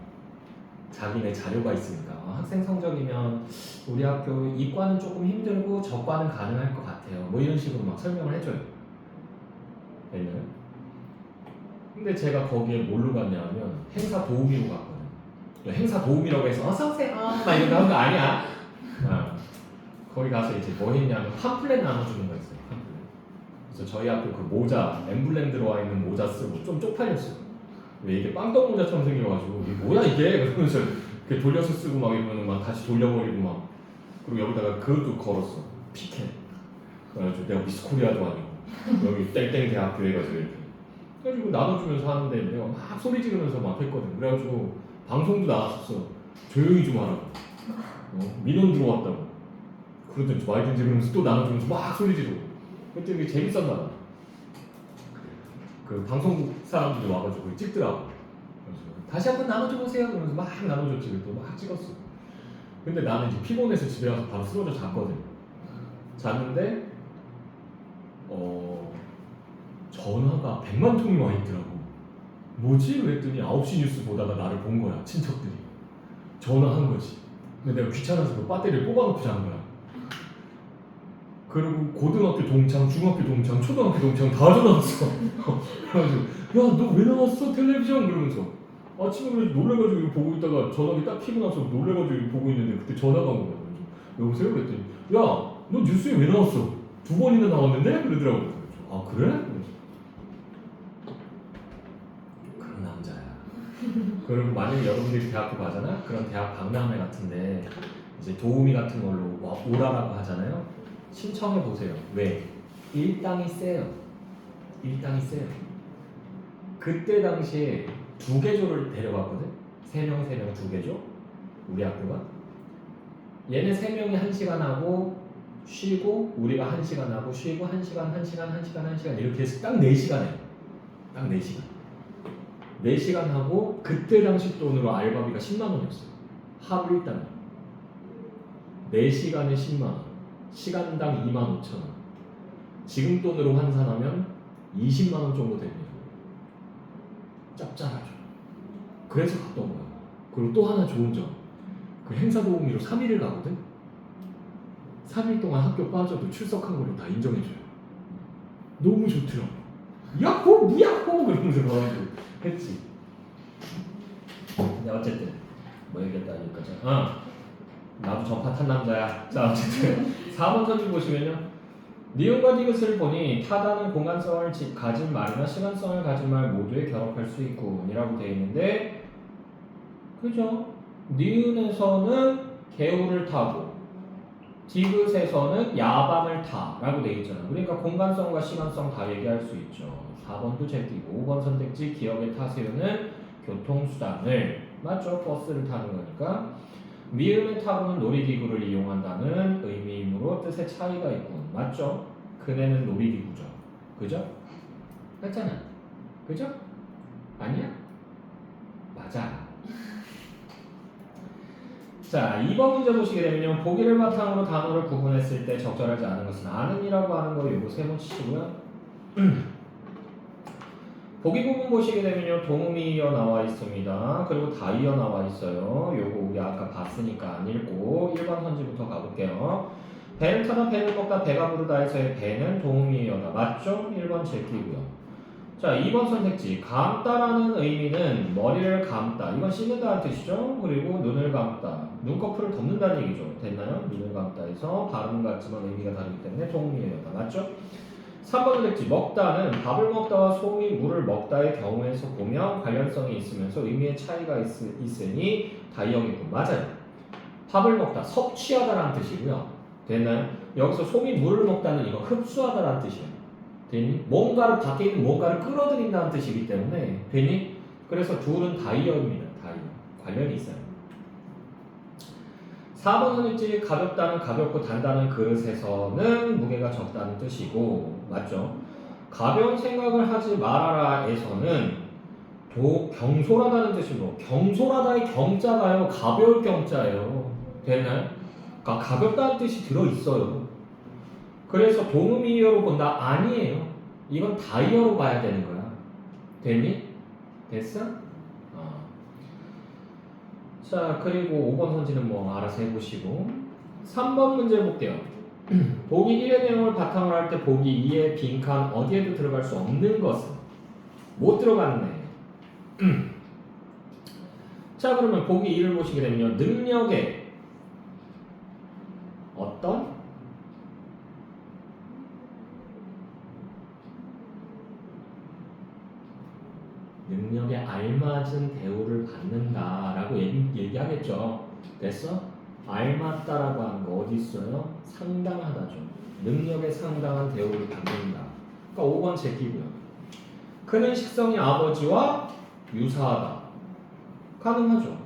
자기네 자료가 있으니까. 학생 성적이면 우리 학교 이과는 조금 힘들고 저과는 가능할 것 같아요. 뭐 이런 식으로 막 설명을 해줘요. 됐나요? 근데 제가 거기에 뭘로 갔냐면 행사 도우미로 갔거든요. 행사 도우미라고 해서 어서오세요 막 이런 거 하는 거 아니야. 거기 가서 이제 뭐 했냐면 팜플렛 나눠주는 거 있어요. 팜플렛. 그래서 저희 학교 그 모자, 엠블렘 들어와 있는 모자 쓰고 좀 쪽팔렸어요. 왜 이게 빵떡 모자처럼 생겨가지고 이게 뭐야 이게? 그러면서 이렇게 돌려서 쓰고 막 이러면 막 다시 돌려버리고 막. 그리고 여기다가 그것도 걸었어. 피켓. 그래가지고 내가 미스코리아도 아니고 여기 땡땡 대학교 해가지고 이렇게. 그래가지고 나눠주면서 하는데 내가 막 소리 지르면서 막 했거든. 그래가지고 방송도 나왔었어. 조용히 좀 하라고. 민원 들어왔다고. 그러든지 말든지 그러면서 또 나눠주면서 막 소리 지르고. 그때 이게 재밌었나 봐. 그 방송국 사람들이 와가지고 찍더라고. 그래서 다시 한번 나눠줘 보세요. 그러면서 막 나눠줬지. 그래도 막 찍었어. 근데 나는 이제 피곤해서 집에 가서 바로 쓰러져 잤거든. 잤는데 전화가 100만 통이 와 있더라고. 뭐지? 그랬더니 9시 뉴스 보다가 나를 본 거야. 친척들이. 전화한 거지. 근데 내가 귀찮아서 그 배터리를 뽑아놓고 잔 거야. 그리고 고등학교 동창, 중학교 동창, 초등학교 동창 다 전화 왔어. 그래가지고 야 너 왜 나왔어 텔레비전? 그러면서 아침에 그래서 놀래가지고 이거 보고 있다가 전화기 딱 켜고 나서 놀래가지고 이거 보고 있는데 그때 전화가 온 거야. 여보세요? 그랬더니 야 너 뉴스에 왜 나왔어? 2번이나 나왔는데? 그러더라고. 아 그래? 그런 남자야. 그리고 만약에 여러분들이 대학교 가잖아? 그런 대학 박람회 같은데 이제 도우미 같은 걸로 오라라고 하잖아요. 신청해 보세요. 왜? 일당이 세요. 일당이 세요. 그때 당시에 2개조를 데려갔거든. 3명 2개조. 우리 학교가. 얘네 3명이 1시간 하고 쉬고 우리가 1시간 하고 쉬고 1시간 이렇게 해서 딱 4시간 해요. 딱 4시간. 4시간 하고 그때 당시 돈으로 알바비가 10만 원이었어요. 하루 일당 4시간에 10만 원, 시간당 2만 5천 원. 지금 돈으로 환산하면 20만 원 정도 됩니다. 짭짤하죠. 그래서 갔던 거야. 그리고 또 하나 좋은 점, 그 행사 도우미로 3일을 가거든. 3일 동안 학교 빠져도 출석한 걸로 다 인정해줘요. 너무 좋더라고. 야호 무야호 그러면서 가가지고 했지. 근데 어쨌든 뭐 얘기했다니까 나도 전파 탄 남자야. 자 어쨌든 4번 선지 보시면요, 니은과 디귿을 보니 타다는 공간성을 가진 말이나 시간성을 가진 말 모두에 결합할 수 있군이라고 되어 있는데, 그죠? 니은에서는 개울을 타고 디귿에서는 야밤을 타라고 되어 있잖아. 그러니까 공간성과 시간성 다 얘기할 수 있죠. 4번도 제끼고 5번 선택지 기억에 타세요는 교통수단을, 맞죠? 버스를 타는 거니까. 미음에 타고는 놀이기구를 이용한다는 의미이므로 뜻의 차이가 있군. 맞죠? 그네는 놀이기구죠. 그죠? 맞잖아. 그죠? 아니야? 맞아. 자, 2번 문제 보시게 되면요, 보기를 바탕으로 단어를 구분했을 때 적절하지 않은 것은 아는이라고 하는 거 요거 3번 치시고요. 보기 부분 보시게 되면요, 동음이어 나와 있습니다. 그리고 다이어 나와 있어요. 요거 우리 아까 봤으니까 안 읽고 1번 선지부터 가볼게요. 배를 타다 배를 먹다 배가 부르다에서의 배는 동음이어다. 맞죠? 1번 제끼고요. 자, 2번 선택지 감다라는 의미는 머리를 감다, 이건 씻는다는 뜻이죠. 그리고 눈을 감다, 눈꺼풀을 덮는다는 얘기죠. 됐나요? 눈을 감다에서 발음은 같지만 의미가 다르기 때문에 동음이어다. 맞죠? 3번 선택지 먹다는 밥을 먹다와 소미 물을 먹다의 경우에서 보면 관련성이 있으면서 의미의 차이가 있으니 다이어겠군. 맞아요. 밥을 먹다 섭취하다라는 뜻이고요. 됐나요? 여기서 소미 물을 먹다는 이거 흡수하다라는 뜻이에요. 됐니? 뭔가를 밖에 있는 뭔가를 끌어들인다는 뜻이기 때문에 됐니? 그래서 둘은 다이어입니다. 다이어. 관련이 있어요. 4번 선택지 가볍다는 가볍고 단다는 그릇에서는 무게가 적다는 뜻이고, 맞죠? 가벼운 생각을 하지 말아라에서는 경솔하다는 뜻이고, 경솔하다의 경자가요 가벼울 경자예요. 됐나요? 그러니까 가볍다는 뜻이 들어있어요. 그래서 동음이어로 본다? 아니에요. 이건 다이어로 봐야 되는 거야. 됐니? 됐어? 자, 그리고 5번 선지는 뭐 알아서 해보시고 3번 문제 볼게요. 보기 1의 내용을 바탕으로 할 때 보기 2의 빈칸 어디에도 들어갈 수 없는 것은 못 들어가는 애. 자, 그러면 보기 2를 보시게 되면요, 능력의 어떤 능력에 알맞은 대우를 받는다라고 얘기하겠죠. 됐어? 알맞다라고 하는 거 어디 있어요? 상당하다죠. 능력에 상당한 대우를 받는다. 그러니까 5번 제끼고요. 그는 식성이 아버지와 유사하다. 가능하죠.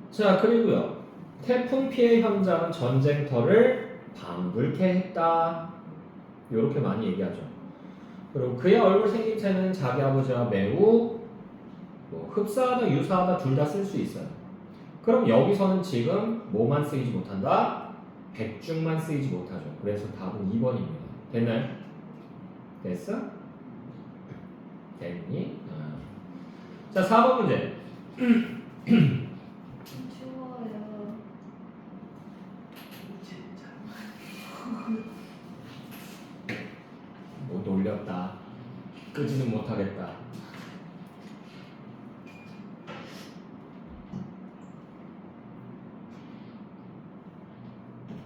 자, 그리고요, 태풍 피해 현장은 전쟁터를 방불케 했다. 이렇게 많이 얘기하죠. 그리고 그의 얼굴 생김새는 자기 아버지와 매우 흡사하다, 유사하다 둘 다 쓸 수 있어요. 그럼 여기서는 지금 뭐만 쓰이지 못한다? 백중만 쓰이지 못하죠. 그래서 답은 2번입니다. 됐나요? 됐어? 됐니? 자, 4번 문제. 추워요. 못 올렸다. 끄지는 못하겠다.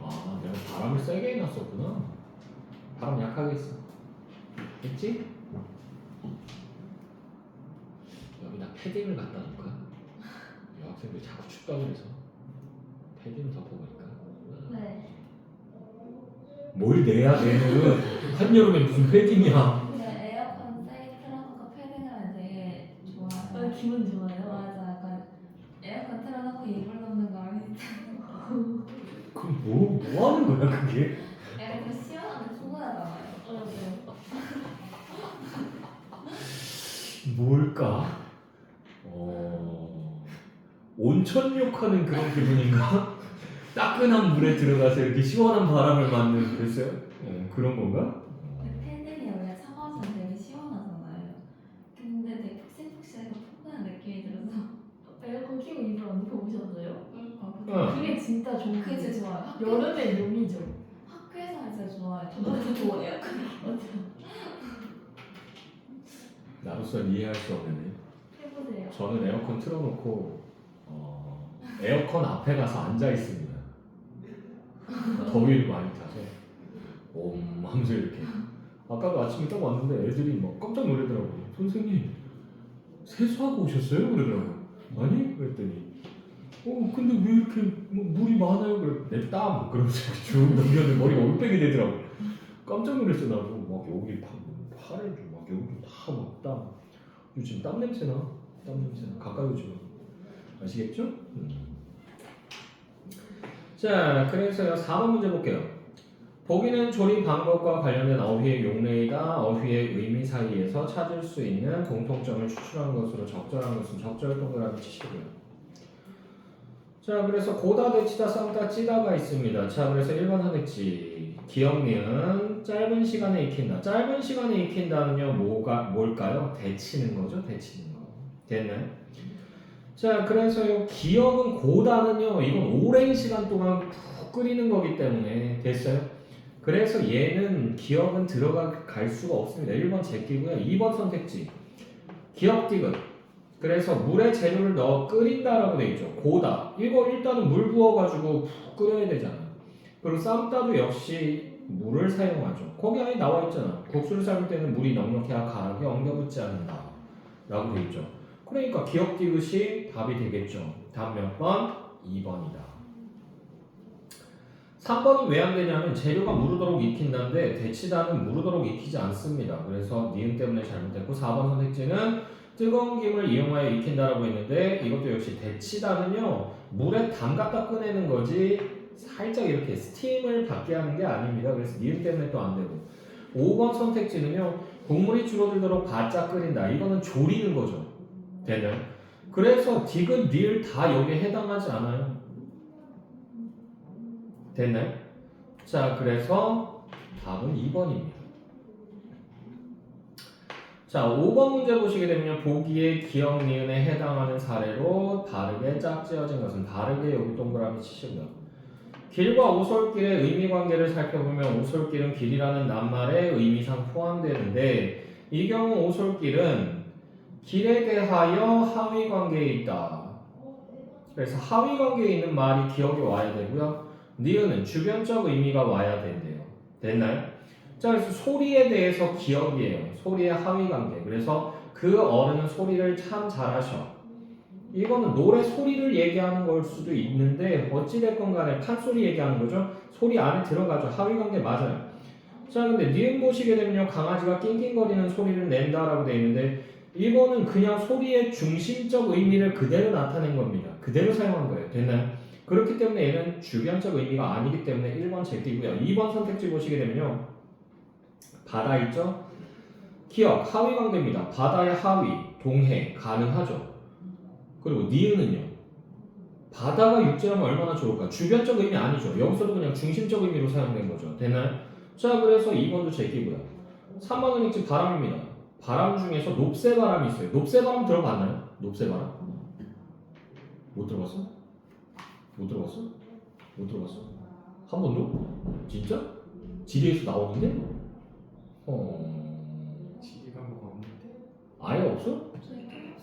아, 내가 바람을 세게 해놨었구나. 바람 약하게 했어. 됐지? 여기다 패딩을 갖다 놓을까? 여학생들이 자꾸 춥다고 그래서 패딩을 덮어보니까. 네. 뭘 내야 되는 한여름에 무슨 패딩이야. 근데 에어컨 세게 틀어놓고 패딩을 하면 되게 좋아요. 기분 좋아요. 맞아. 약간 에어컨 틀어놓고 이불 덮는 거랑 비슷한. 그럼 뭐 하는 거야 그게? 약간 좀 시원한데 충분하잖아요. 뭘까? 온천욕하는 그런 기분인가? 따끈한 물에 들어가서 이렇게 시원한 바람을 맞는 글쎄요? 그런 건가? 팬들이 원래 샤워하면 되게 시원하잖아요. 근데 되게 푹신푹신해서 포근한 느낌이 들어서 에어컨 키고 이불 안 펴보셨어요? 그게 그게 진짜 좋은 그게 게 진짜 좋아요. 여름에 묘미죠. 학교에서 하면 진짜 좋아요. 저도 좋아해요. 나로서는 이해할 수 없는데 해보세요. 저는 에어컨 틀어놓고 에어컨 앞에 가서 앉아 있습니다. 더위를 많이 타서 하면서 이렇게 아까도 아침에 딱 왔는데 애들이 막 깜짝 놀라더라고요. 선생님 세수하고 오셨어요? 그러더라고요. 아니? 그랬더니 근데 왜 이렇게 뭐 물이 많아요? 그래 내 땀 그러면서 쭉 넘겼는데 머리가 올빼게 되더라고요. 깜짝 놀랐어 나도. 막 여기 팔에 막 여기 다막 땀. 요즘 땀 냄새나? 땀 냄새나? 가까이 오지 마. 아시겠죠? 자, 그래서 4번 문제 볼게요. 보기는 조립 방법과 관련된 어휘의 용례이다. 어휘의 의미 사이에서 찾을 수 있는 공통점을 추출한 것으로 적절한 것은 적절 동그라미 치시고요. 자, 그래서 고다, 대치다, 쌍다, 찌다가 있습니다. 자, 그래서 1번 선택지. 기억니은 짧은 시간에 익힌다. 짧은 시간에 익힌다는요, 뭘까요? 데치는 거죠, 데치는 거. 됐나요? 자, 그래서요, 기억은 고다는요, 이건 오랜 시간 동안 푹 끓이는 거기 때문에 됐어요? 그래서 얘는 기억은 들어갈 수가 없습니다. 1번 제끼고요. 2번 선택지. 기억 디귿. 그래서 물에 재료를 넣어 끓인다라고 돼 있죠. 고다. 이거 일단은 물 부어가지고 푹 끓여야 되잖아. 그리고 쌈따도 역시 물을 사용하죠. 거기 안에 나와 있잖아. 국수를 삶을 때는 물이 넉넉해야 가락이 엉겨붙지 않는다. 라고 돼 있죠. 그러니까 기억 디귿이 답이 되겠죠. 답 몇 번? 2번이다. 3번은 왜 안 되냐면 재료가 무르도록 익힌다는데 데치다는 무르도록 익히지 않습니다. 그래서 니은 때문에 잘못됐고 4번 선택지는 뜨거운 김을 이용하여 익힌다라고 했는데 이것도 역시 데치다는요 물에 담갔다 꺼내는 거지 살짝 이렇게 스팀을 받게 하는 게 아닙니다. 그래서 니은 때문에 또 안 되고 5번 선택지는요 국물이 줄어들도록 바짝 끓인다. 이거는 조리는 거죠. 되나요? 그래서 디귿, 니을 다 여기에 해당하지 않아요. 됐나요? 자, 그래서 답은 2번입니다. 자, 5번 문제 보시게 되면 보기에 기억, 니은에 해당하는 사례로 다르게 짝지어진 것은 다르게 여기 동그라미 치시고요. 길과 오솔길의 의미 관계를 살펴보면 오솔길은 길이라는 낱말의 의미상 포함되는데 이 경우 오솔길은 길에 대하여 하위 관계에 있다. 그래서 하위 관계에 있는 말이 기억에 와야 되고요. 니은은 주변적 의미가 와야 된대요. 됐나요? 자, 그래서 소리에 대해서 기억이에요. 소리의 하위 관계. 그래서 그 어른은 소리를 참 잘하셔. 이거는 노래 소리를 얘기하는 걸 수도 있는데 어찌됐건 간에 판소리 얘기하는 거죠. 소리 안에 들어가죠. 하위 관계 맞아요. 자, 근데 니은 보시게 되면요. 강아지가 낑낑거리는 소리를 낸다라고 되어 있는데 이거는 그냥 소리의 중심적 의미를 그대로 나타낸 겁니다. 그대로 사용한 거예요. 됐나요? 그렇기 때문에 얘는 주변적 의미가 아니기 때문에 1번 제끼고요. 2번 선택지 보시게 되면요. 바다 있죠? 기억, 하위 관계입니다. 바다의 하위, 동해, 가능하죠. 그리고 니은은요. 바다가 육지라면 얼마나 좋을까? 주변적 의미 아니죠. 여기서도 그냥 중심적 의미로 사용된 거죠. 되나요? 자, 그래서 2번도 제끼고요. 3번은 역시 바람입니다. 바람 중에서 높새바람이 있어요. 높새바람 들어봤나요? 높새바람? 못 들어봤어? 못 들어봤어? 못 들어봤어? 한 번도? 진짜? 지리에서 나오는데? 지리 과목은 없는데 아예 없어? 저희 그냥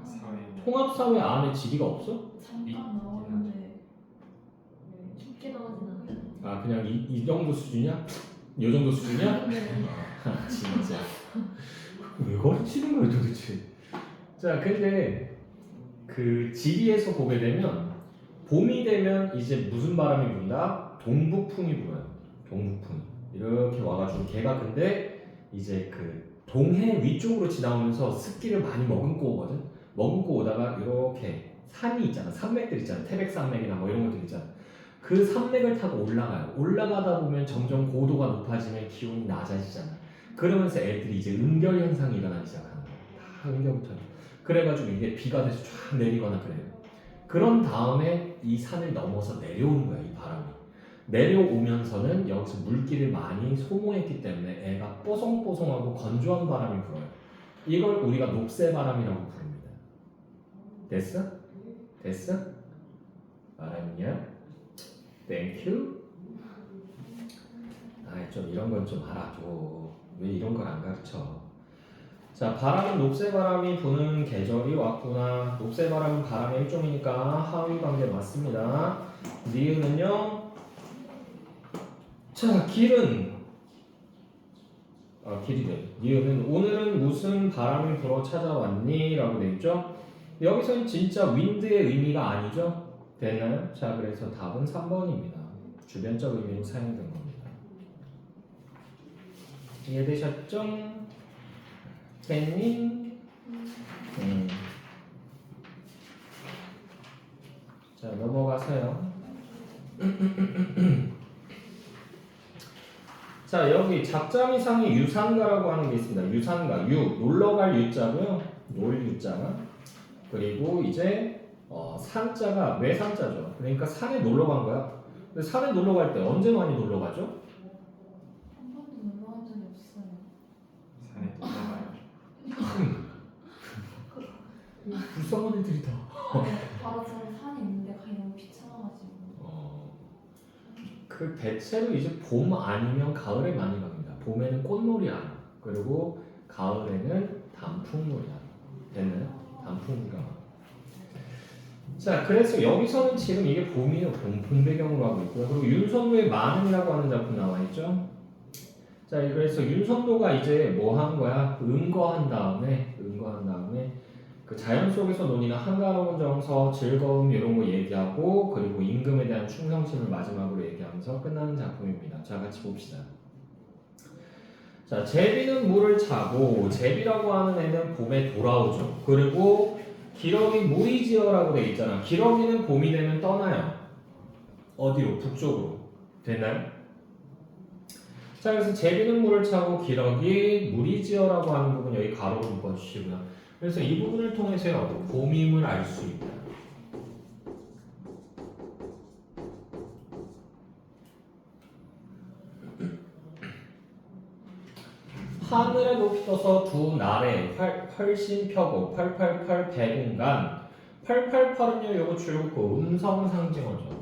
사회 통합사회 안에 지리가 없어? 잠깐 나오는데 쉽게 나오진 않아요. 아, 그냥 이 정도 수준이야? 이 정도 수준이야? 네. 아, 진짜 왜 가르치는 거야 도대체. 자, 근데 그 지리에서 보게 되면 봄이 되면 이제 무슨 바람이 분다? 동북풍이 불어요. 동북풍 이렇게 와가지고 걔가 근데 이제 그 동해 위쪽으로 지나오면서 습기를 많이 머금고 오거든. 머금고 오다가 이렇게 산이 있잖아. 산맥들 있잖아. 태백산맥이나 뭐 이런 것들 있잖아. 그 산맥을 타고 올라가요. 올라가다 보면 점점 고도가 높아지면 기온이 낮아지잖아. 그러면서 애들이 이제 응결 현상이 일어나기 시작하는 거야. 다 응겨붙어요. 그래가지고 이게 비가 돼서 쫙 내리거나 그래요. 그런 다음에 이 산을 넘어서 내려오는 거야, 이 바람이. 내려오면서는 여기서 물기를 많이 소모했기 때문에 애가 뽀송뽀송하고 건조한 바람이 불어요. 이걸 우리가 녹새바람이라고 부릅니다. 됐어? 됐어? 알았냐? 땡큐. 좀 이런 건 좀 알아줘. 왜 이런 걸 안 가르쳐? 자, 바람은 녹새바람이 부는 계절이 왔구나. 녹새바람은 바람의 일종이니까 하위 관계 맞습니다. 니은은요. 자, 길은 길이래. 니은은 오늘은 무슨 바람이 불어 찾아왔니? 라고 돼 있죠. 여기서는 진짜 윈드의 의미가 아니죠. 됐나요? 자, 그래서 답은 3번입니다. 주변적 의미로 사용된 겁니다. 이해되셨죠? 됐니? 자, 넘어가세요. 자, 여기 작자미상의 유산가라고 하는 게 있습니다. 유산가, 놀러갈 유자고요. 놀 유자가. 그리고 이제 산자가 외산자죠. 그러니까 산에 놀러 간 거야. 근데 산에 놀러 갈 때 언제 많이 놀러 가죠? 한 번도 놀러 간 적이 없어요. 산에 또 가봐요. 불쌍한 애들이다. 바로 저는 산이 있는데 가기 너무 귀찮아가지고. 그 대체로 이제 봄 아니면 가을에 많이 갑니다. 봄에는 꽃놀이 하고, 그리고 가을에는 단풍놀이 하고. 됐나요? 단풍놀이 하고. 자, 그래서 여기서는 지금 이게 봄이에요. 봄 배경으로 하고 있고요. 그리고 윤선도의 마음이라고 하는 작품 나와 있죠. 자, 그래서 윤선도가 이제 뭐 한 거야? 은거한 다음에 그 자연 속에서 논의는 한가로운 정서, 즐거움 이런 거 얘기하고, 그리고 임금에 대한 충성심을 마지막으로 얘기하면서 끝나는 작품입니다. 자, 같이 봅시다. 자, 제비는 물을 차고, 제비라고 하는 애는 봄에 돌아오죠. 그리고 기러기 무리지어라고 돼 있잖아. 기러기는 봄이 되면 떠나요. 어디로? 북쪽으로. 됐나요? 자, 그래서 제비는 물을 차고 기러기 무리지어라고 하는 부분 여기 가로로 묶어주시고요. 그래서 이 부분을 통해서요, 봄임을 알 수 있다. 하늘에 높이 떠서 두 날에 훨씬 펴고 888 배공간 888은요 요거 줄긋고 음성 상징어죠.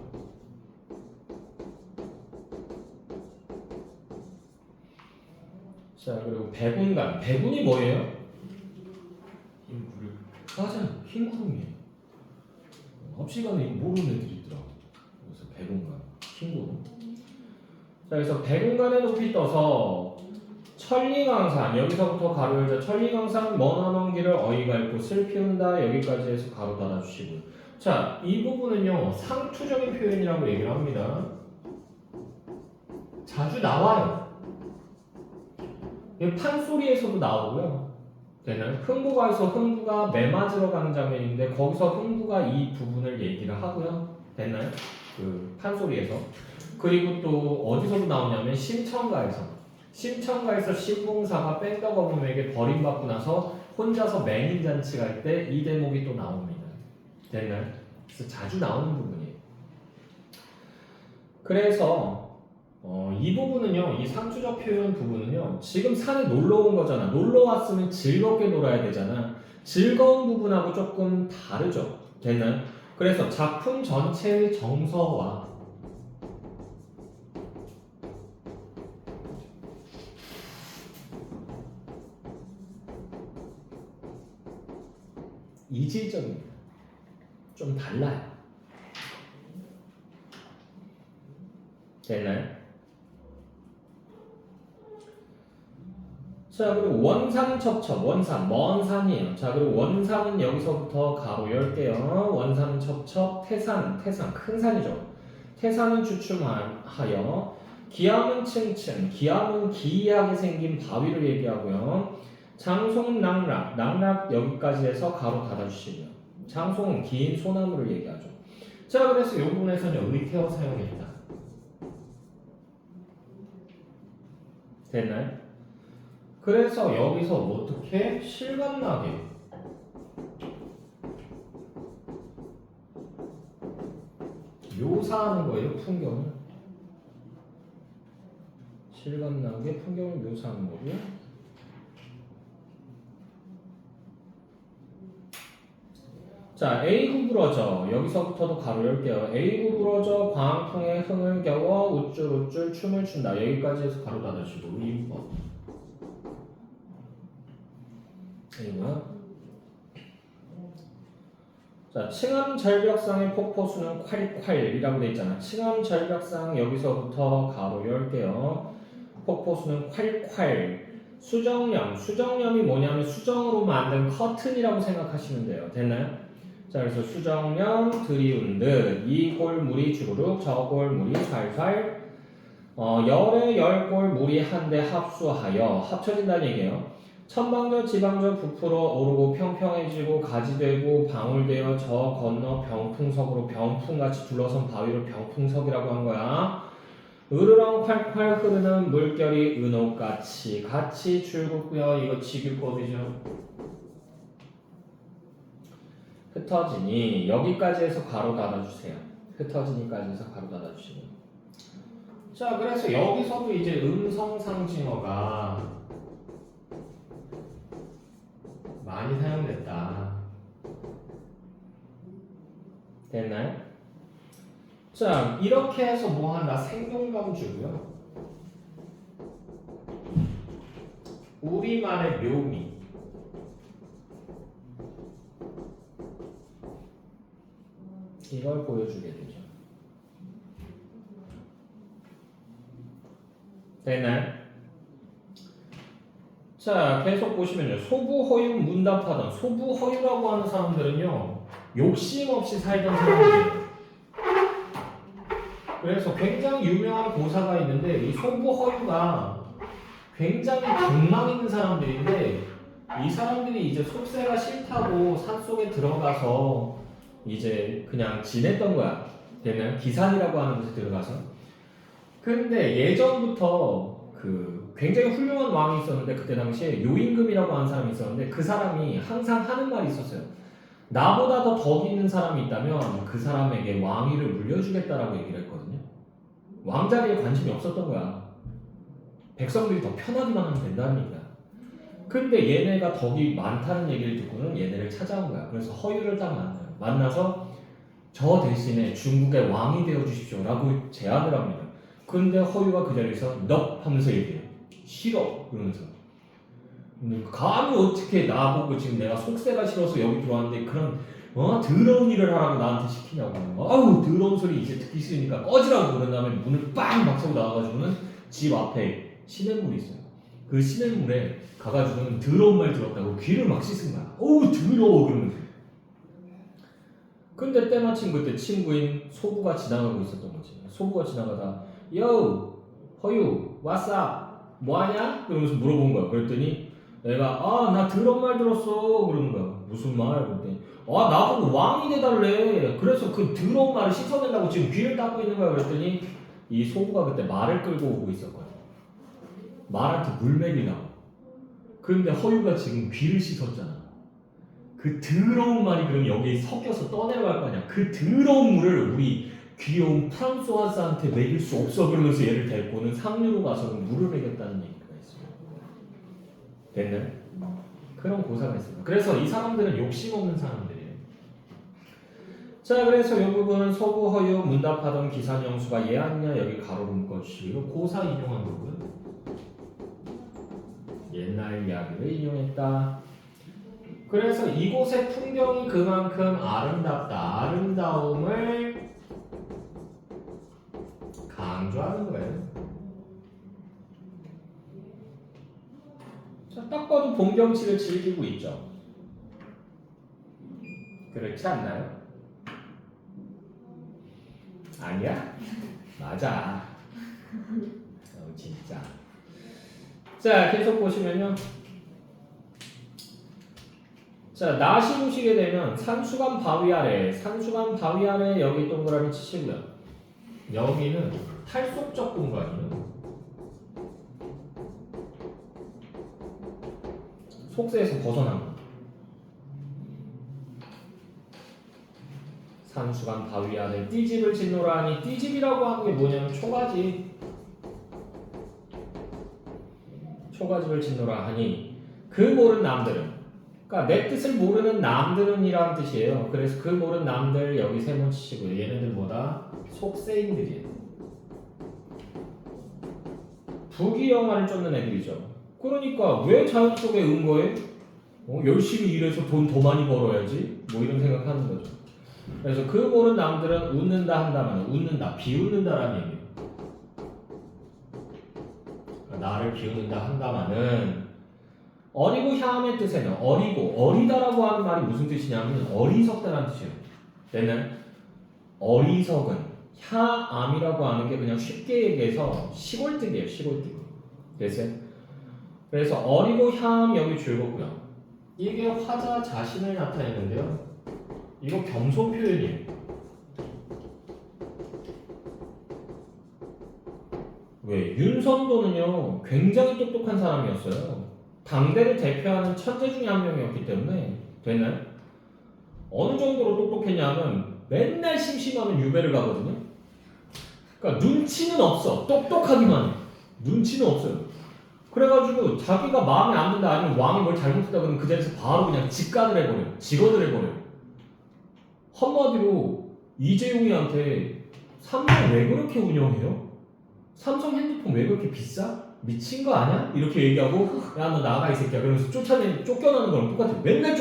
자, 그리고 배군간, 배군이 뭐예요? 흰 구름. 맞아요, 흰 구름이에요. 업시간에 모르는 애들이 있더라고. 그래서 배군간, 흰 구름. 자, 그래서 배군간에 높이 떠서 천리강산, 여기서부터 가로 열자. 천리강산 머나먼 길을 어이가 있고 슬피운다. 여기까지 해서 가로 닫아주시고요. 자, 이 부분은요 상투적인 표현이라고 얘기를 합니다. 자주 나와요. 판소리에서도 나오고요. 되나요? 흥부가에서 흥부가 매 맞으러 가는 장면인데 거기서 흥부가 이 부분을 얘기를 하고요. 됐나요? 그 판소리에서. 그리고 또 어디서도 나오냐면 심청가에서 신봉사가 뺑덕어범에게 버림받고 나서 혼자서 맹인잔치가 할 때 이 대목이 또 나옵니다. 됐나요? 그래서 자주 나오는 부분이에요. 그래서 이 부분은요, 이 상투적 표현 부분은요, 지금 산에 놀러 온 거잖아. 놀러 왔으면 즐겁게 놀아야 되잖아. 즐거운 부분하고 조금 다르죠. 됐나요? 그래서 작품 전체의 정서와 이질적입니다. 좀 달라요. 됐나요? 자, 그리고 원산첩첩, 원산, 먼 산이에요. 자, 그리고 원산은 여기서부터 가로 열게요. 원산은 첩첩, 태산, 큰 산이죠. 태산은 주춤하여, 기암은 층층, 기암은 기이하게 생긴 바위를 얘기하고요. 장송은 낙락 여기까지 해서 가로 닫아주시고요. 장송은 긴 소나무를 얘기하죠. 자, 그래서 이 부분에서는 의태어 사용했다. 됐나요? 그래서 여기서 어떻게 실감나게 묘사하는 거예요, 풍경을. 실감나게 풍경을 묘사하는 거고요. 자, A 구부러져. 여기서부터도 가로 열게요. A 구부러져 광풍에 흥을 겨워 우쭐우쭐 춤을 춘다. 여기까지 해서 가로 닫아주시고 2번. 이거요. 자, 층암 절벽상의 폭포수는 콸콸이라고 돼 있잖아. 층암 절벽상 여기서부터 가로 열게요. 폭포수는 콸콸. 수정염이 뭐냐면 수정으로 만든 커튼이라고 생각하시면 돼요. 됐나요? 자, 그래서 수정염 들이운 듯 이 골물이 주르륵 저 골물이 살살 열에 열골 물이 한데 합수하여 합쳐진다는 얘기예요. 천방저 지방저 부풀어 오르고 평평해지고 가지되고 방울되어 저 건너 병풍석으로 병풍같이 둘러선 바위를 병풍석이라고 한 거야. 으르렁 콸콸 흐르는 물결이 은옥같이 같이 줄긋고요. 이거 직유법이죠. 흩어지니 여기까지 해서 가로 닫아주세요. 흩어지니까지 해서 가로 닫아주시고. 자, 그래서 여기서도 이제 음성상징어가 많이 사용됐다. 됐나요? 자, 이렇게 해서 뭐 한다? 생동감 주고요. 우리만의 묘미. 이걸 보여주게 되죠. 됐나요? 자, 계속 보시면요. 소부허유 문답하던 소부허유라고 하는 사람들은요. 욕심 없이 살던 사람들이에요. 그래서 굉장히 유명한 고사가 있는데 이 소부허유가 굉장히 욕망 있는 사람들인데 이 사람들이 이제 속세가 싫다고 산속에 들어가서 이제 그냥 지냈던 거야. 되나요? 기산이라고 하는 곳에 들어가서. 근데 예전부터 그 굉장히 훌륭한 왕이 있었는데 그때 당시에 요임금이라고 하는 사람이 있었는데 그 사람이 항상 하는 말이 있었어요. 나보다 더 덕이 있는 사람이 있다면 그 사람에게 왕위를 물려주겠다라고 얘기를 했거든요. 왕자리에 관심이 없었던 거야. 백성들이 더 편하기만 하면 된다는 얘기야. 근데 얘네가 덕이 많다는 얘기를 듣고는 얘네를 찾아온 거야. 그래서 허유를 딱 만나요. 만나서 저 대신에 중국의 왕이 되어 주십시오라고 제안을 합니다. 근데 허유가 그 자리에서 너 하면서 얘기해요. 싫어 그러면서. 감히 어떻게 나보고 지금 내가 속세가 싫어서 여기 들어왔는데 그런 더러운 일을 하라고 나한테 시키냐고. 아우 더러운 소리 이제 듣기 싫으니까 꺼지라고. 그런 다음에 문을 빵 박차고 나가가지고는 집 앞에 시냇물이 있어요. 그 시냇물에 가가지고는 더러운 말 들었다고 귀를 막 씻은 거야. 어우 더러워 그러면서. 근데 때마침 그때 친구인 소부가 지나가고 있었던 거지. 소부가 지나가다 요 허유 왔어 뭐하냐? 그러면서 물어본 거야. 그랬더니 내가 나 더러운 말 들었어 그러는 거야. 무슨 말? 그랬더니 나보고 왕이 돼달래. 그래서 그 더러운 말을 씻어내려고 지금 귀를 닦고 있는 거야. 그랬더니 이 소부가 그때 말을 끌고 오고 있었거든. 말한테 물 먹이려고. 그런데 허유가 지금 귀를 씻었잖아. 그 더러운 말이 그럼 여기에 섞여서 떠내려갈 거 아니야. 그 더러운 물을 우리 귀여운 프랑소아즈한테 먹일 수 없어. 그러면서 얘를 데리고는 상류로 가서는 물을 먹였다는 얘기가 있어요. 됐나요? 그런 고사가 있습니다. 그래서 이 사람들은 욕심 없는 사람들이에요. 자, 그래서 이 부분은 소부허유 문답하던 기산영수가 얘아니냐 여기 가로로 묶어주시고 고사 인용한 부분 옛날 이야기를 인용했다. 그래서 이곳의 풍경이 그만큼 아름답다. 아름다움을 강조하는 거예요. 자, 딱 봐도 봄 경치를 즐기고 있죠. 그렇지 않나요? 아니야? 맞아. 진짜. 자, 계속 보시면요. 자, 낮이 보시게 되면 산수관 바위 아래 여기 동그라미 치시고요. 여기는 탈속적 공간이에요. 속세에서 벗어난 거. 산수간 바위 아래 띠집을 짓노라 하니 띠집이라고 하는 게 뭐냐면 초가집을 짓노라 하니 그 모르는 남들은 그러니까 내 뜻을 모르는 남들은 이라는 뜻이에요. 그래서 그 모르는 남들 여기 세모 치시고요. 얘네들 뭐다? 속세인들이에요. 부귀영화를 쫓는 애들이죠. 그러니까 왜 자연 속에 은 거예요? 열심히 일해서 돈 더 많이 벌어야지 뭐 이런 생각하는 거죠. 그래서 그 모르는 남들은 웃는다 한다면 웃는다 비웃는다라는 얘기예요. 나를 비웃는다 한다면은 어리고 혐의 뜻에는 어리다라고 하는 말이 무슨 뜻이냐면 어리석다라는 뜻이에요. 얘는 어리석은 혐이라고 하는 게 그냥 쉽게 얘기해서 시골뜨기예요. 시골뜨기. 그래서 어리고 혐 여기 줄거고요. 이게 화자 자신을 나타내는데요. 이거 겸손 표현이에요. 왜? 윤선도는요 굉장히 똑똑한 사람이었어요. 당대를 대표하는 천재 중에 한 명이었기 때문에 되나요? 어느 정도로 똑똑했냐면 맨날 심심하면 유배를 가거든요. 그러니까 눈치는 없어. 똑똑하기만 해. 눈치는 없어요. 그래가지고 자기가 마음에 안 든다 아니면 왕이 뭘 잘못했다 그러면 그 자리에서 바로 그냥 직관을 해버려요. 직언을 해버려요. 한마디로 이재용이한테 삼성 왜 그렇게 운영해요? 삼성 핸드폰 왜 그렇게 비싸? 미친 거 아니야? 이렇게 얘기하고 야 너 나가 이 새끼야 그러면서 쫓겨나는 거랑 똑같아요. 맨날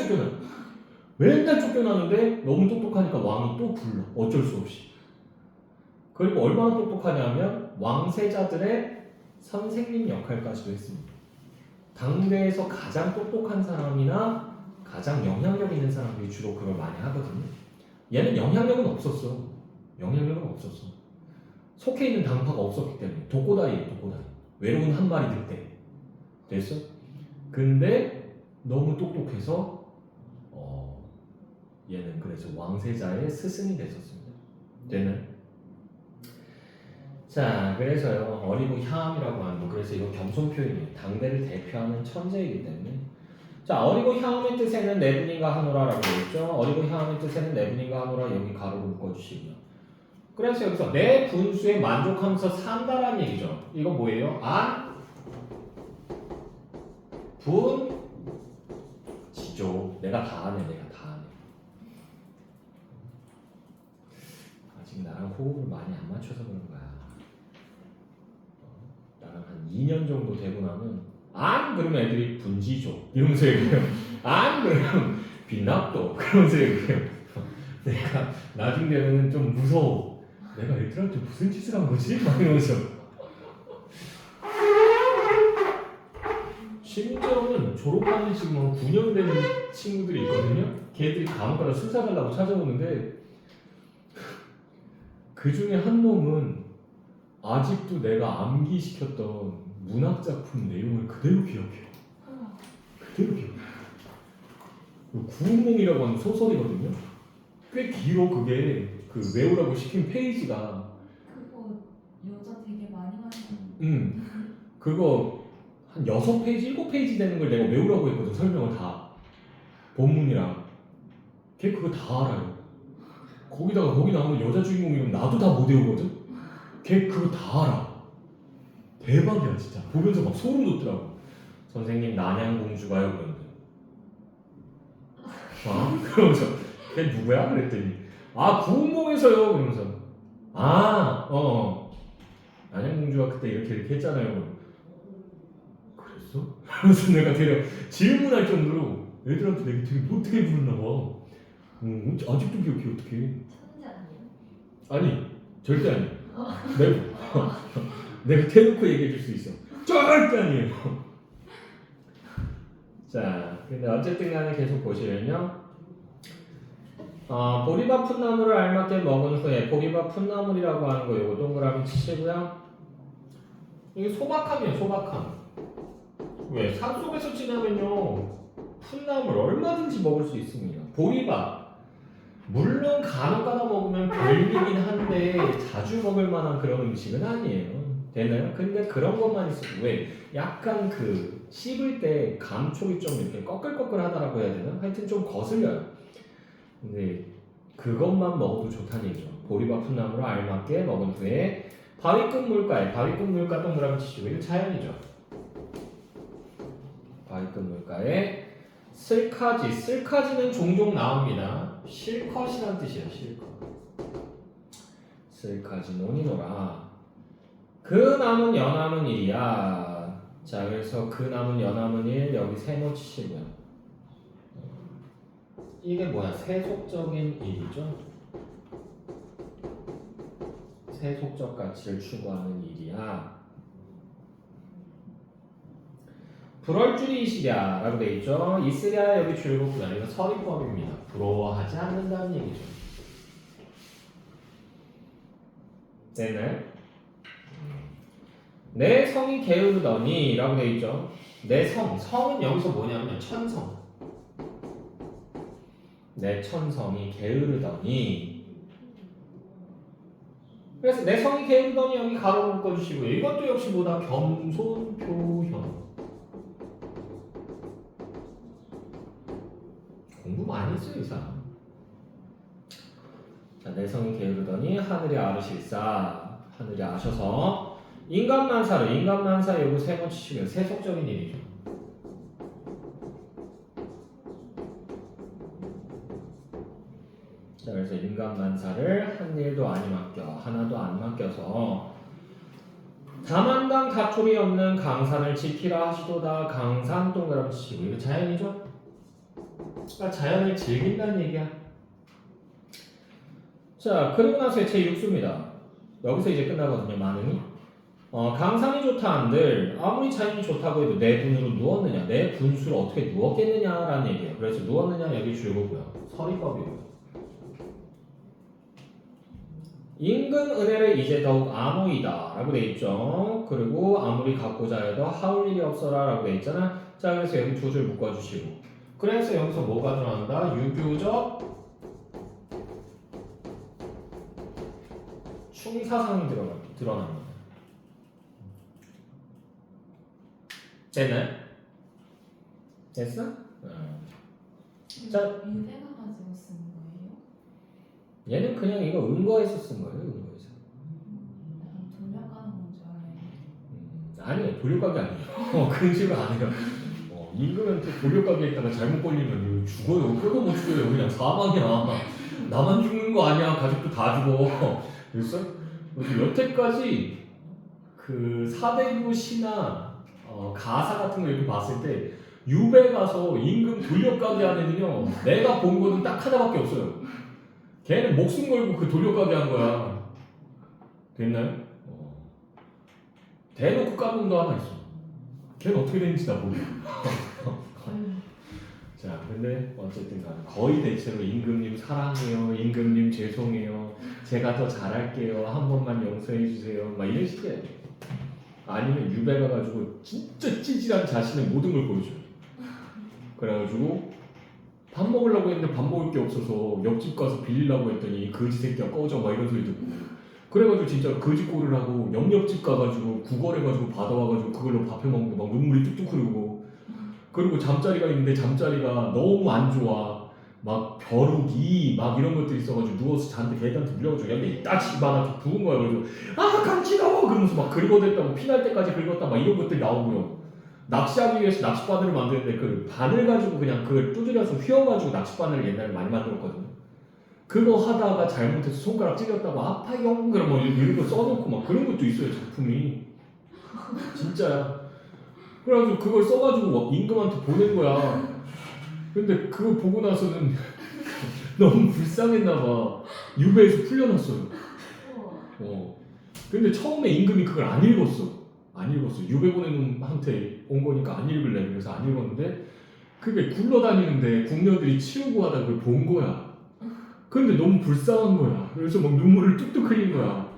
쫓겨나는데 너무 똑똑하니까 왕이 또 불러. 어쩔 수 없이. 그리고 얼마나 똑똑하냐면 왕세자들의 선생님 역할까지도 했습니다. 당대에서 가장 똑똑한 사람이나 가장 영향력 있는 사람들이 주로 그걸 많이 하거든요. 얘는 영향력은 없었어. 속해 있는 당파가 없었기 때문에 독고다이에요. 외로운 한 마리 늑대. 됐어? 근데 너무 똑똑해서 얘는 그래서 왕세자의 스승이 됐었습니다. 얘는 자 그래서요 어리고 혐이라고 하는 거 그래서 이거 겸손 표현이에요. 당대를 대표하는 천재이기 때문에 자 어리고 혐의 뜻에는 내분인가 하노라라고 했죠. 어리고 혐의 뜻에는 내분인가 하노라 여기 가로로 묶어주시고요. 그래서 여기서 내 분수에 만족하면서 산다라는 얘기죠. 이거 뭐예요? 분 지조 내가 다 아네. 아직 나랑 호흡을 많이 안 맞춰서 그런 거야. 나랑 한 2년 정도 되고 나면 그러면 애들이 분지조 이러면서 얘기해요. 그러면 빛납도 그러면서 얘기해요. 내가 나중 되면은 좀 무서워. 내가 애들한테 무슨 짓을 한 거지? 막 이러면서 심지어는 졸업한 지 지금 9년 된 친구들이 있거든요. 걔들이 간혹가다 술 사달라고 찾아오는데 그 중에 한 놈은 아직도 내가 암기시켰던 문학작품 내용을 그대로 기억해요. 구운몽이라고 하는 소설이거든요. 꽤 길어 그게. 그 외우라고 시킨 페이지가 그거 여자 되게 많이 하는 그거 한 6페이지, 7페이지 되는 걸 내가 외우라고 했거든. 설명을 다 본문이랑 걔 그거 다 알아요. 거기다가 거기 나오는 여자 주인공이면 나도 다 못 외우거든. 걔 그거 다 알아. 대박이야 진짜. 보면서 막 소름 돋더라고. 선생님 난양공주가요 그러는데 그러면서 걔 누구야? 그랬더니 구운몽에서요 그러면서 난양공주가 그때 이렇게 했잖아요. 그랬어? 그래서 내가 되려 질문할 정도로 애들한테 내가 되게 못되게 부르나 봐. 아직도 기억해 어떡해. 천재 아니에요? 아니 절대 아니에요. 내가 대놓고 얘기해 줄 수 있어. 절대 아니에요. 자 근데 어쨌든 간에 계속 보시면요 보리밥 풋나물을 알맞게 먹은 후에 보리밥 풋나물이라고 하는 거 요거 동그라미 치시고요. 이게 소박함이에요. 소박함. 왜? 산속에서 지나면요 풋나물 얼마든지 먹을 수 있습니다. 보리밥 물론 간혹가다 먹으면 별미긴 한데 자주 먹을 만한 그런 음식은 아니에요. 되나요? 근데 그런 것만 있어도 왜? 약간 그 씹을 때 감촉이 좀 이렇게 꺼끌꺼끌하다라고 해야 되나? 하여튼 좀 거슬려요. 근데 그것만 먹어도 좋다는 얘기죠. 보리밥 풋나물을 알맞게 먹은 후에 바위끝 물가 동그라미 치시고 이거 자연이죠. 바위끝 물가에 쓸카지는 종종 나옵니다. 실컷이란 뜻이에요. 실컷. 쓸카지 논이노라. 그 남은 연함은 일이야. 자, 그래서 그 남은 연함은 일 여기 세모 치시고요. 이게 뭐야? 세속적인 일이죠. 세속적 가치를 추구하는 일이야. 불월 줄이 있으랴 라고 되어 있죠. 있으랴 여기 줄거구나. 이거 서리법입니다. 부러워하지 않는다는 얘기죠. 됐나요? 내 성이 게으르더니 라고 되어 있죠. 내 성은 여기서 뭐냐면 천성. 내 천성이 게으르더니. 그래서 내 성이 게으르더니 여기 가로 묶어주시고요. 이것도 역시 뭐다? 겸손 표현. 공부 많이 했어요, 이 사람. 자, 내 성이 게으르더니 하늘이 아르실사. 하늘이 아셔서 인간만사 여기 세번 치시면 세속적인 일이죠. 자, 그래서 인간만사를 한 일도 아니 맡겨 하나도 안 맡겨서 다만당 다툼이 없는 강산을 지키라 하시도다. 강산 동그라미 치시고 이거 자연이죠? 그러니까 자연을 즐긴다는 얘기야. 자, 그리고 나서 제 6수입니다. 여기서 이제 끝나거든요. 만음이. 강산이 좋다 한들 아무리 자연이 좋다고 해도 내 분으로 누웠느냐, 내 분수를 어떻게 누웠겠느냐라는 얘기예요. 그래서 누웠느냐 여기 줄거고요. 서리법이고요. 인근 은혜를 이제 더욱 아노이다 라고 돼 있죠. 그리고 아무리 갖고자 해도 하울 일이 없어라 라고 돼 있잖아. 자, 그래서 여기 두 줄 묶어주시고 그래서 여기서 뭐가 드러난다? 유교적 충사상이 드러납니다. 됐나요? 됐어? 자, 유대가 가지고 쓴 거예요? 얘는 그냥 이거 은거에서 쓴 거예요. 은거에서. 약간 돌려가는 건 줄 알아요. 아니에요. 돌려가기 아니에요. 그런 식으로 안 해요. 임금한테 돌려가게 했다가 잘못 걸리면 죽어요. 뼈도 못 죽어요. 그냥 사망이야. 나만 죽는 거 아니야. 가족도 다 죽어. 그래서 여태까지 그 사대부 시나 가사 같은 거 이렇게 봤을 때 유배 가서 임금 돌려가게 하면은요 내가 본 거는 딱 하나밖에 없어요. 걔는 목숨 걸고 그 돌려가게 한 거야. 됐나요? 대놓고 까본 거 하나 있어. 걔는 어떻게 되는지 나 모르겠어. 자, 근데 어쨌든 간에 거의 대체로 임금님 사랑해요, 임금님 죄송해요, 제가 더 잘할게요, 한 번만 용서해 주세요, 막 이런 식이에요. 아니면 유배 가가지고 진짜 찌질한 자신의 모든 걸 보여줘요. 그래가지고 밥 먹으려고 했는데 밥 먹을 게 없어서 옆집 가서 빌리려고 했더니 거지 새끼야 꺼져 막 이런 소리 듣고 그래가지고 진짜 거지 꼴을 하고 옆집 가가지고 구걸해가지고 받아와가지고 그걸로 밥 해먹는데 막 눈물이 뚝뚝 흐르고 그리고 잠자리가 있는데 잠자리가 너무 안 좋아 막 벼룩이 막 이런 것들이 있어가지고 누워서 잔데 걔한테 물려가지고 여기 딱지 막 부은 거야. 그래서 아 간지러워 그러면서 막 긁어댔다고 피날 때까지 긁었다 막 이런 것들이 나오고요. 낚시하기 위해서 낚싯바늘을 만드는데 그 바늘 가지고 그냥 그걸 두드려서 휘어가지고 낚싯바늘을 옛날에 많이 만들었거든요. 그거 하다가 잘못해서 손가락 찔렸다고 아파요 그럼 뭐 이런 거 써놓고 막 그런 것도 있어요. 작품이 진짜야. 그래가지고 그걸 써가지고 임금한테 보낸 거야. 근데 그거 보고 나서는 너무 불쌍했나봐. 유배에서 풀려났어요. 근데 처음에 임금이 그걸 안 읽었어. 유배 보낸 놈한테 온 거니까 안 읽을래. 그래서 안 읽었는데 그게 굴러다니는데 궁녀들이 치우고 하다 그걸 본 거야. 근데 너무 불쌍한 거야. 그래서 막 눈물을 뚝뚝 흘린 거야.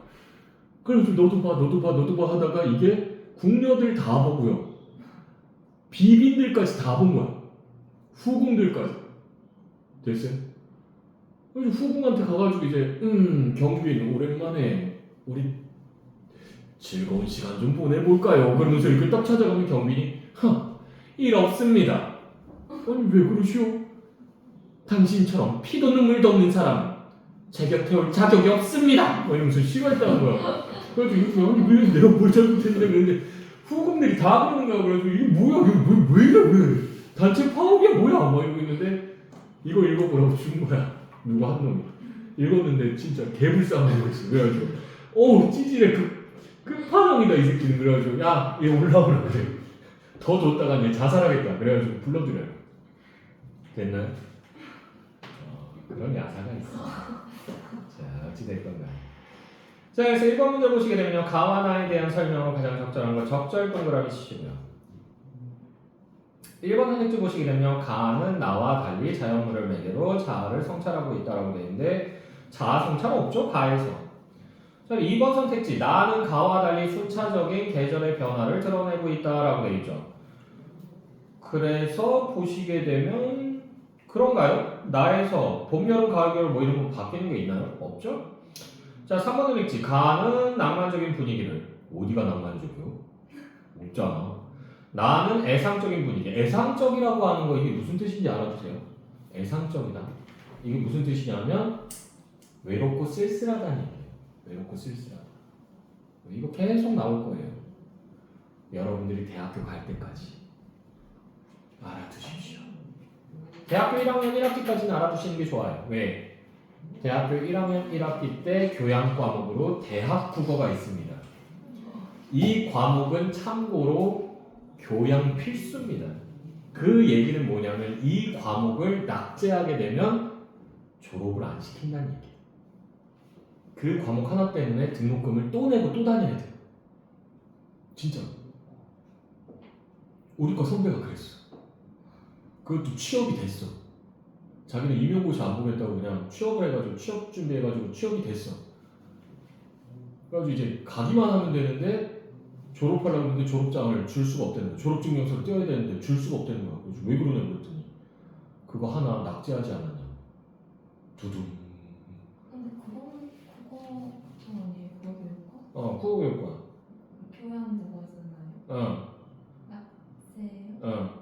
그래서 너도 봐 하다가 이게 궁녀들 다 보고요. 비빈들까지 다 본 거야. 후궁들까지. 됐어요? 그래서 후궁한테 가가지고 이제 경빈 오랜만에 우리 즐거운 시간 좀 보내볼까요? 그러면서 이렇게 딱 찾아가면 경빈이 일 없습니다. 아니 왜 그러시오? 당신처럼 피도 눈물도 없는 사람 제 곁에 올 자격이 없습니다. 뭐 이러면서 싫어했다는 거야. 그래서 이거 아니 왜 내가 뭘 잘못했는데 그랬는데 후배들이 다 그러는 거야. 그래서 이게 뭐야? 이게 왜 이래 왜? 단체 파업이야 뭐야? 막 이러고 있는데 이거 읽어보라고 준 거야. 누가 한 놈이 읽었는데 진짜 개불쌍한 거지. 그래가지고 찌질해 끝판왕이다 이 새끼는. 그래가지고 야 얘 올라오라 그래. 더 줬다가 얘 자살하겠다. 그래가지고 불러드려요. 됐나요? 그런 야사가 있어. 자 어찌됐건가요. 자 그래서 1번 문제 보시게 되면요. 가와 나에 대한 설명은 가장 적절한 거 적절 동그라미 치시고요. 1번 선택지 보시게 되면 가는 나와 달리 자연물을 매개로 자아를 성찰하고 있다라고 되어 있는데 자아 성찰 없죠? 가에서. 자 2번 선택지 나는 가와 달리 순차적인 계절의 변화를 드러내고 있다라고 되어 있죠. 그래서 보시게 되면 그런가요? 나에서 봄, 여름, 가을, 겨울 뭐 이런 거 바뀌는 게 있나요? 없죠? 자 3번 선택지 가는 낭만적인 분위기를 어디가 낭만적이요? 없잖아. 나는 애상적인 분위기. 애상적이라고 하는 거 이게 무슨 뜻인지 알아주세요. 애상적이다. 이게 무슨 뜻이냐면 외롭고 쓸쓸하다는 얘기예요. 외롭고 쓸쓸하다. 이거 계속 나올 거예요. 여러분들이 대학교 갈 때까지 알아두십시오. 대학교 1학년 1학기까지는 알아두시는 게 좋아요. 왜? 대학교 1학년 1학기 때 교양 과목으로 대학 국어가 있습니다. 이 과목은 참고로 교양 필수입니다. 그 얘기는 뭐냐면 이 과목을 낙제하게 되면 졸업을 안 시킨다는 얘기예요. 그 과목 하나 때문에 등록금을 또 내고 또 다녀야 돼요. 진짜. 우리 과 선배가 그랬어. 그것도 취업이 됐어. 자기는 임용고시 안 보겠다고 그냥 취업을 해가지고 취업 준비해가지고 취업이 됐어. 그래가지고 이제 가기만 하면 되는데 졸업하려고 했는데 졸업장을 줄 수가 없다는 거야. 졸업증명서를 떼어야 되는데 줄 수가 없다는 거야. 그래서 왜 그러냐고 그랬더니 그거 하나 낙제하지 않았냐. 두둥. 근데 그거 아니에요? 국어교육과? 국어교육과. 교양 누가 쓰나요? 낙제요?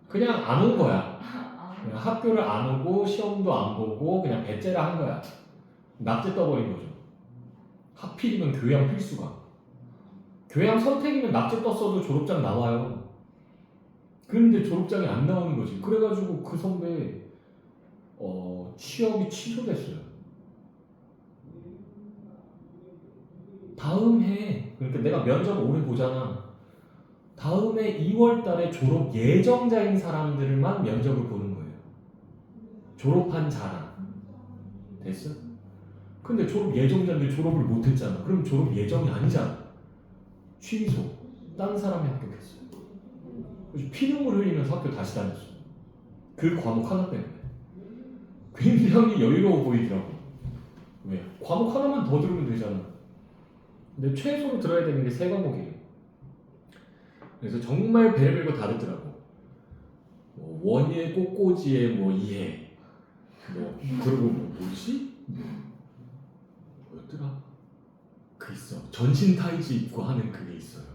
그냥 안 온 거야. 아, 그냥 학교를 안 오고 시험도 안 보고 그냥 배째라 한 거야. 낙제 떠버린 거죠. 하필이면 교양 필수가. 교양 선택이면 낙제 떴어도 졸업장 나와요. 그런데 졸업장이 안 나오는 거지. 그래가지고 그 선배 취업이 취소됐어요. 다음 해, 그러니까 내가 면접 오래 보잖아. 다음 해 2월 달에 졸업 예정자인 사람들만 면접을 보는 거예요. 졸업한 자랑. 됐어? 근데 졸업 예정자인데 졸업을 못했잖아. 그럼 졸업 예정이 아니잖아. 취소. 딴 사람이 합격했어요. 그래서 피눈물 흘리면서 학교 다시 다녔어. 그 과목 하나 때문에. 굉장히 여유로워 보이더라고. 왜? 과목 하나만 더 들으면 되잖아. 근데 최소로 들어야 되는 게 3과목이에요. 그래서 정말 배를 밀고 다 듣더라고. 뭐 원예 꽃꽂이의 뭐 이해. 그리고 뭐지? 뭐였더라? 그 있어. 전신 타이즈 입고 하는 그게 있어요.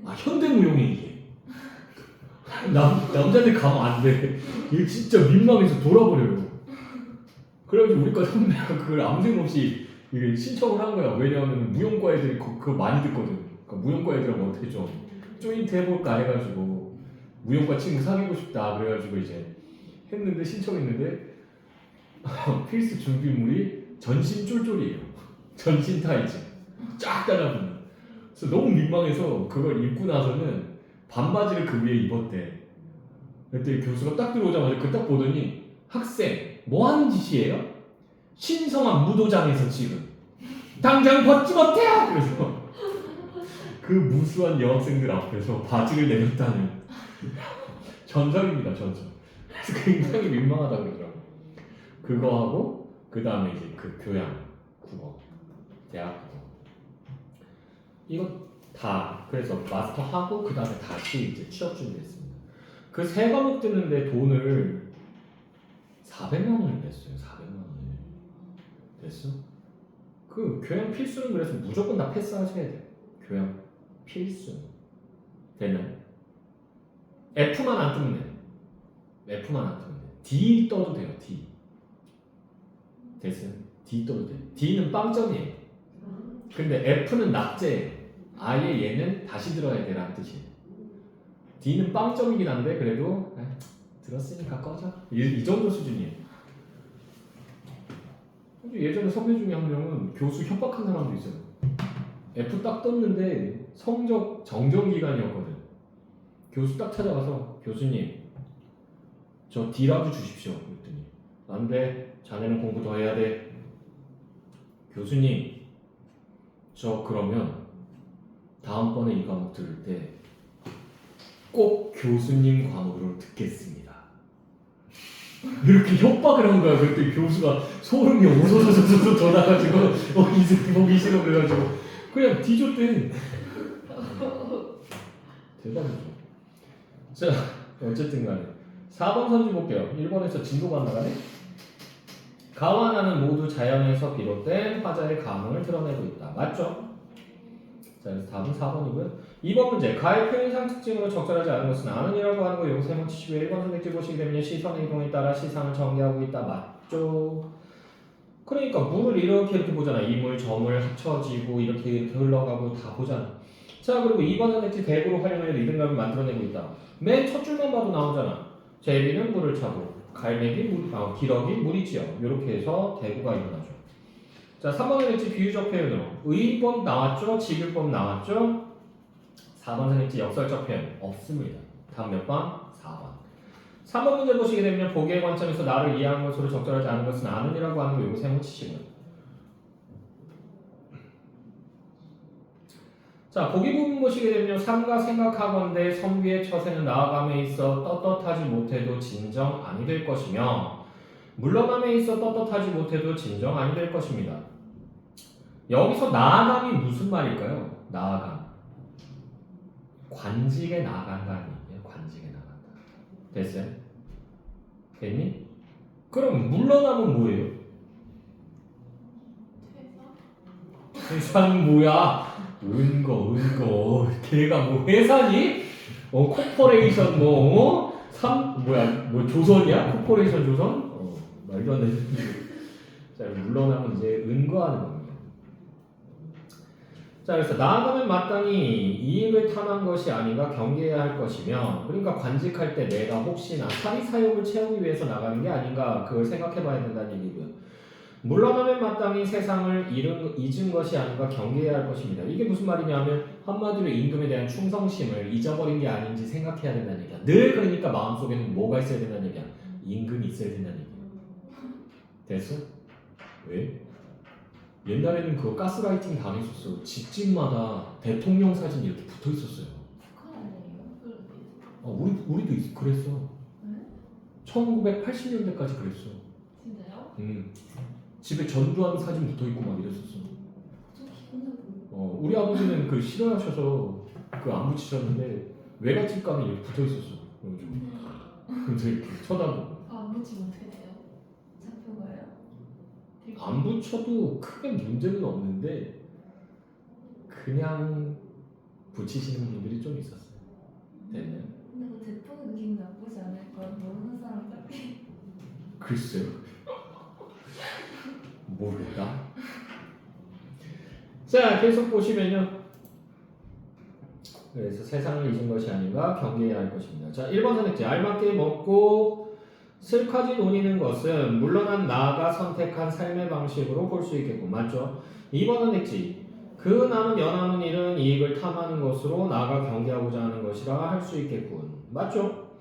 현대무용의 이해. 남자들 가면 안 돼. 이게 진짜 민망해서 돌아버려요. 그래가지고 우리과 선배가 그걸 아무 생각 없이 이게 신청을 한 거야. 왜냐하면 무용과 애들이 그거 많이 듣거든. 그러니까 무용과 애들하고 어떻게 좀 조인트 해볼까 해가지고 무용과 친구 사귀고 싶다 그래가지고 이제 했는데 신청했는데 필수 준비물이 전신 쫄쫄이에요. 전신 타이즈 쫙 달라붙는. 그래서 너무 민망해서 그걸 입고 나서는 반바지를 그 위에 입었대. 그때 교수가 딱 들어오자마자 그 딱 보더니 학생 뭐 하는 짓이에요? 신성한 무도장에서 지금 당장 벗지 못해요. 그래서 그 무수한 여학생들 앞에서 바지를 내렸다는 전설입니다. 전설. 그래서 굉장히 민망하다 그러더라고. 그거 하고 그 다음에 이제 그 교양 국어 대학 국어 이거 다 그래서 마스터 하고 그 다음에 다시 이제 취업 준비했습니다. 그 3과목 듣는데 돈을 400만 원을 냈어요. 400만 원을. 됐어? 그 교양 필수는 그래서 무조건 다 패스하셔야 돼요. 교양 필수. 되나요? F만 안 뜨면 돼요. F만 안 뜨면 돼요. D 떠도 돼요. D. 됐어. D 떠도 돼. D는 빵점이에요. 근데 F는 낙제. 아예 얘는 다시 들어야 되라는 뜻이에요. D는 빵점이긴 한데 그래도 들었으니까 꺼져. 이 정도 수준이에요. 예전에 선배 중에 한 명은 교수 협박한 사람도 있어요. F 딱 떴는데 성적 정정 기간이었거든. 교수 딱 찾아가서 교수님 저 D라도 주십시오. 그랬더니 안 돼. 자네는 공부 더 해야 돼. 교수님 저 그러면 다음번에 이 과목 들을 때 꼭 교수님 과목으로 듣겠습니다. 이렇게 협박을 한 거야. 그랬더니 교수가 소름이 오소소소소 돋아가지고 이 새끼 보기 싫어 그래가지고 그냥 뒤졌대. 대단하죠. 자 어쨌든 간에 4번 선지 볼게요. 1번에서 진도가 안 나가네. 가와 나는 모두 자연에서 비롯된 화자의 감흥을 드러내고 있다. 맞죠? 자, 그래서 답은 4번이고요. 2번 문제. 가의 표현상 특징으로 적절하지 않은 것은 아는이라고 하는 거 요거 세번 치시고 1번 선택지 보시게 되면 시선의 이동에 따라 시상을 전개하고 있다. 맞죠? 그러니까 물을 이렇게 보잖아. 이물, 저물 합쳐지고 이렇게 흘러가고 다 보잖아. 자, 그리고 2번 선택지 대구로 활용하여 리듬감을 만들어내고 있다. 맨 첫 줄만 봐도 나오잖아. 제비는 물을 차고 갈매기, 기러기, 물이지요. 이렇게 해서 대구가 일어나죠. 자, 3번 선택지 비유적 표현으로 의법 나왔죠? 직유법 나왔죠? 4번 선택지 역설적 표현 없습니다. 다음 몇 번? 4번. 3번 문제 보시게 되면 보기의 관점에서 나를 이해하는 것으로 적절하지 않은 것은 아는이라고 하는 거 요거 세번 치시고요. 자, 보기 부분 보시게 되면 삼가 생각하건대 선비의 처세는 나아감에 있어 떳떳하지 못해도 진정 아니 될 것이며 물러남에 있어 떳떳하지 못해도 진정 아니 될 것입니다. 여기서 나아감이 무슨 말일까요? 나아감. 관직에 나아간다는 얘기예요. 관직에 나간다. 됐어요? 됐니? 그럼 물러남은 뭐예요? 회사는 뭐야? 은거. 걔가 뭐 회사니? 코퍼레이션 조선이야? 코퍼레이션 조선? 말도 안 되는. 자, 물러나면 이제 은거하는 겁니다. 자, 그래서 나아가면 마땅히 이익을 탐한 것이 아닌가 경계해야 할 것이며, 그러니까 관직할 때 내가 혹시나 사리사욕을 채우기 위해서 나가는 게 아닌가 그걸 생각해봐야 된다는 얘기고요. 물러나면 마땅히 세상을 잊은 것이 아닌가 경계해야 할 것입니다. 이게 무슨 말이냐면 한마디로 임금에 대한 충성심을 잊어버린 게 아닌지 생각해야 된다는 얘기야. 늘 그러니까 마음속에는 뭐가 있어야 된다는 얘기야? 임금이 있어야 된다는 얘기야. 됐어? 왜? 옛날에는 그거 가스라이팅 당했었어. 집집마다 대통령 사진 이렇게 붙어 있었어요. 우리도 그랬어. 네? 1980년대까지 그랬어. 진짜요? 집에 전두환 사진 붙어 있고 막 이랬었어. 좀 기분 나쁘고. 우리 아버지는 그 싫어하셔서 그 안 붙이셨는데 외갓집 가면 이렇게 붙어 있었어. 그래서 이렇게 쳐다보고. 안 붙이면 어떻게 돼요? 잡혀가요? 안 붙여도 크게 문제는 없는데 그냥 붙이시는 분들이 좀 있었어요. 됐나요? 근데 그 대통령도 기분 나쁘지 않을까? 모르는 사람들이. 글쎄요. 모르겠다. 자, 계속 보시면요. 그래서 세상을 잊은 것이 아닌가 경계해야 할 것입니다. 자, 1번 선택지. 알맞게 먹고 슬퍼지 논의는 것은 물러난 나가 선택한 삶의 방식으로 볼 수 있겠고, 맞죠? 2번 선택지. 그 남은 연함은 일은 이익을 탐하는 것으로 나가 경계하고자 하는 것이라 할 수 있겠군. 맞죠?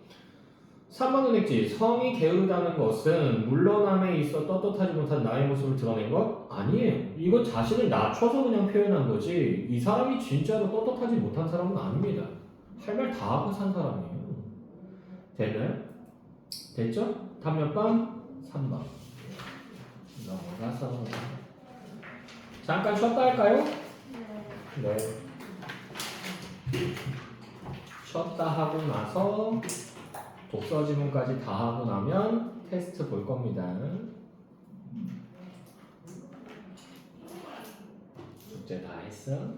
3번 선택지. 성이 게으르다는 것은 물러남에 있어 떳떳하지 못한 나의 모습을 드러낸 것? 아니에요. 이건 자신을 낮춰서 그냥 표현한 거지 이 사람이 진짜로 떳떳하지 못한 사람은 아닙니다. 할 말 다 하고 산 사람이에요. 됐나요? 됐죠? 답 몇 번? 3번. 넘어가서 잠깐 쉬었다 할까요? 네. 쉬었다 하고 나서 독서 지문까지 다 하고 나면 테스트 볼 겁니다. 숙제 다 했어?